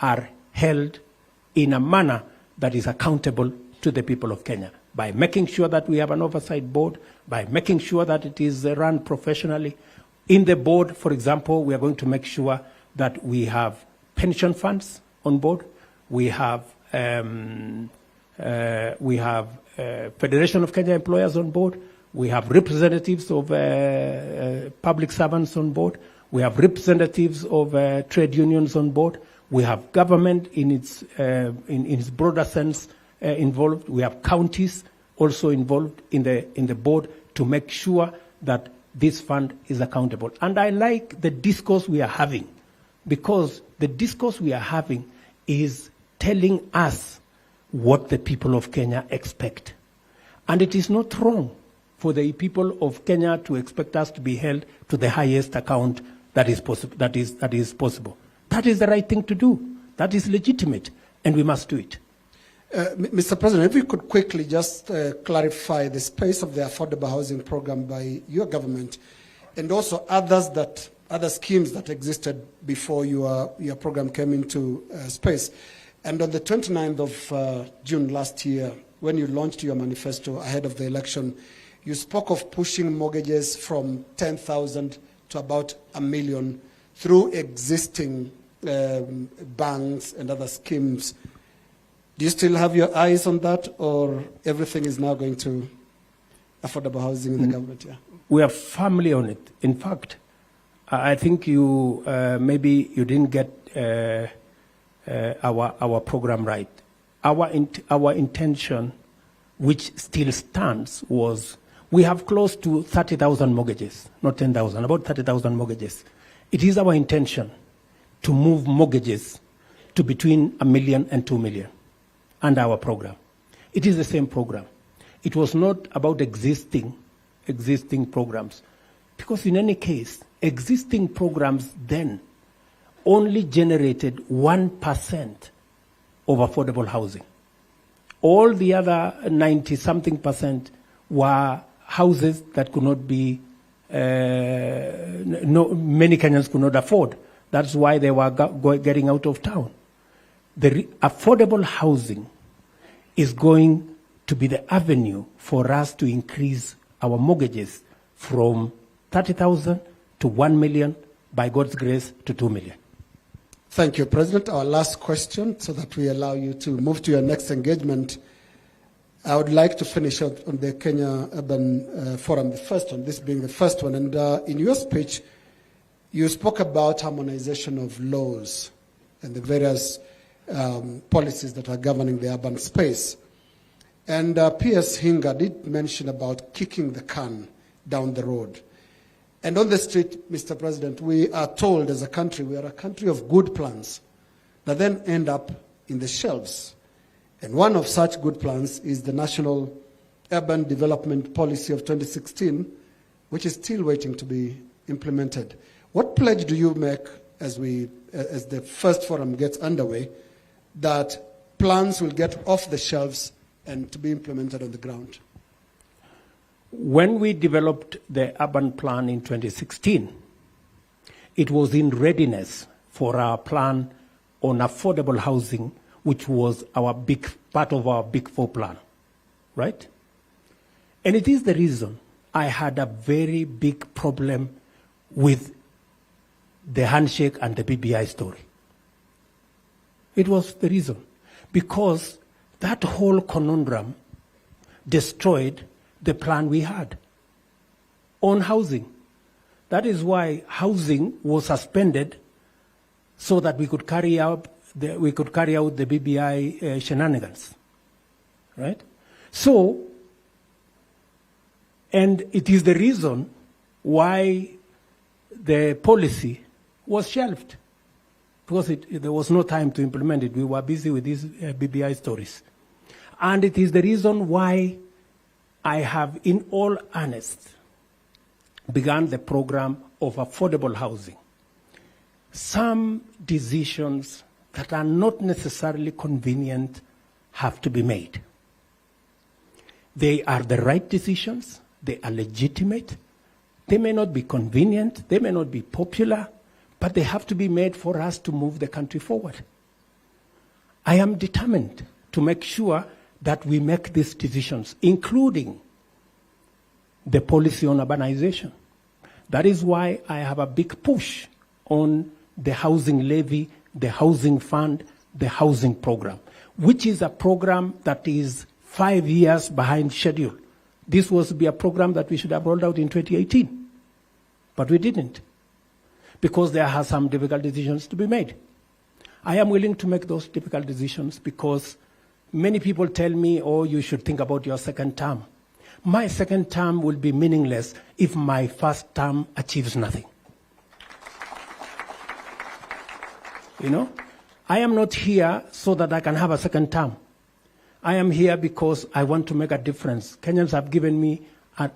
are held in a manner that is accountable to the people of Kenya, by making sure that we have an oversight board, by making sure that it is run professionally. In the board, for example, we are going to make sure that we have pension funds on board, we have Federation of Kenya Employers on board, we have representatives of public servants on board, we have representatives of trade unions on board, we have government in its broader sense involved, we have counties also involved in the board to make sure that this fund is accountable. And I like the discourse we are having, because the discourse we are having is telling us what the people of Kenya expect. And it is not wrong for the people of Kenya to expect us to be held to the highest account that is possible. That is possible. That is the right thing to do. That is legitimate, and we must do it. Mr. President, if you could quickly just clarify the space of the affordable housing program by your government, and also other schemes that existed before your program came into space. And on the 29th of June last year, when you launched your manifesto ahead of the election, you spoke of pushing mortgages from 10,000 to about 1 million through existing banks and other schemes. Do you still have your eyes on that, or everything is now going to affordable housing in the government? Yeah. We are firmly on it. In fact, I think you maybe you didn't get our program right. Our intention, which still stands, was we have close to 30,000 mortgages, not 10,000, about 30,000 mortgages. It is our intention to move mortgages to between 1 million and 2 million under our program. It is the same program. It was not about existing programs, because in any case, existing programs then only generated 1% of affordable housing. All the other 90-something percent were houses that could not be, many Kenyans could not afford. That's why they were getting out of town. The affordable housing is going to be the avenue for us to increase our mortgages from 30,000 to 1 million, by God's grace, to 2 million. Thank you, President. Our last question, so that we allow you to move to your next engagement. I would like to finish out on the Kenya Urban Forum, the first one, this being the first one. And in your speech, you spoke about harmonization of laws and the various policies that are governing the urban space. And P.S. Hinga did mention about kicking the can down the road. And on the street, Mr. President, we are told as a country, we are a country of good plans. that then end up in the shelves. And one of such good plans is the National Urban Development Policy of 2016, which is still waiting to be implemented. What pledge do you make as the first forum gets underway that plans will get off the shelves and to be implemented on the ground? When we developed the urban plan in 2016, it was in readiness for our plan on affordable housing, which was our big part of our Big Four plan, right? And it is the reason I had a very big problem with the handshake and the BBI story. It was the reason. Because that whole conundrum destroyed the plan we had on housing. That is why housing was suspended so that we could carry out the BBI shenanigans, right? So, and it is the reason why the policy was shelved, because there was no time to implement it. We were busy with these BBI stories. And it is the reason why I have, in all earnest, begun the program of affordable housing. Some decisions that are not necessarily convenient have to be made. They are the right decisions, they are legitimate, they may not be convenient, they may not be popular, but they have to be made for us to move the country forward. I am determined to make sure that we make these decisions, including the policy on urbanization. That is why I have a big push on the housing levy, the housing fund, the housing program, which is a program that is 5 years behind schedule. This was to be a program that we should have rolled out in 2018, but we didn't, because there are some difficult decisions to be made. I am willing to make those difficult decisions because many people tell me, oh, you should think about your second term. My second term will be meaningless if my first term achieves nothing. You know, I am not here so that I can have a second term. I am here because I want to make a difference. Kenyans have given me an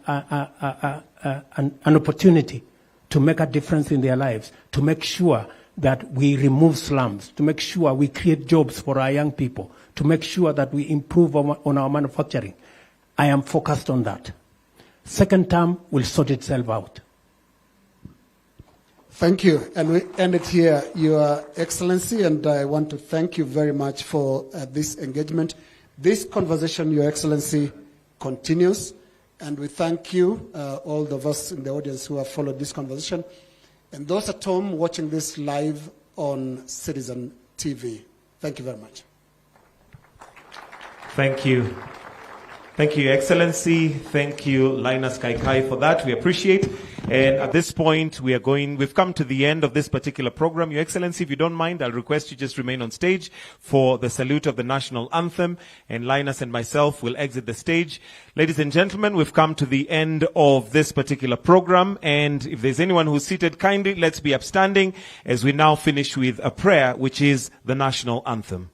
opportunity to make a difference in their lives, to make sure that we remove slums, to make sure we create jobs for our young people, to make sure that we improve on our manufacturing. I am focused on that. Second term will sort itself out. Thank you. And we end it here, Your Excellency, and I want to thank you very much for this engagement. This conversation, Your Excellency, continues, and we thank you, all of us in the audience who have followed this conversation, and those at home watching this live on Citizen TV. Thank you very much. Thank you. Thank you, Your Excellency. Thank you, Linus Kaikai, for that. We appreciate. And at this point, we've come to the end of this particular program. Your Excellency, if you don't mind, I'll request you just remain on stage for the salute of the national anthem. And Linus and myself will exit the stage. Ladies and gentlemen, we've come to the end of this particular program. And if there's anyone who's seated, kindly let's be upstanding as we now finish with a prayer, which is the national anthem.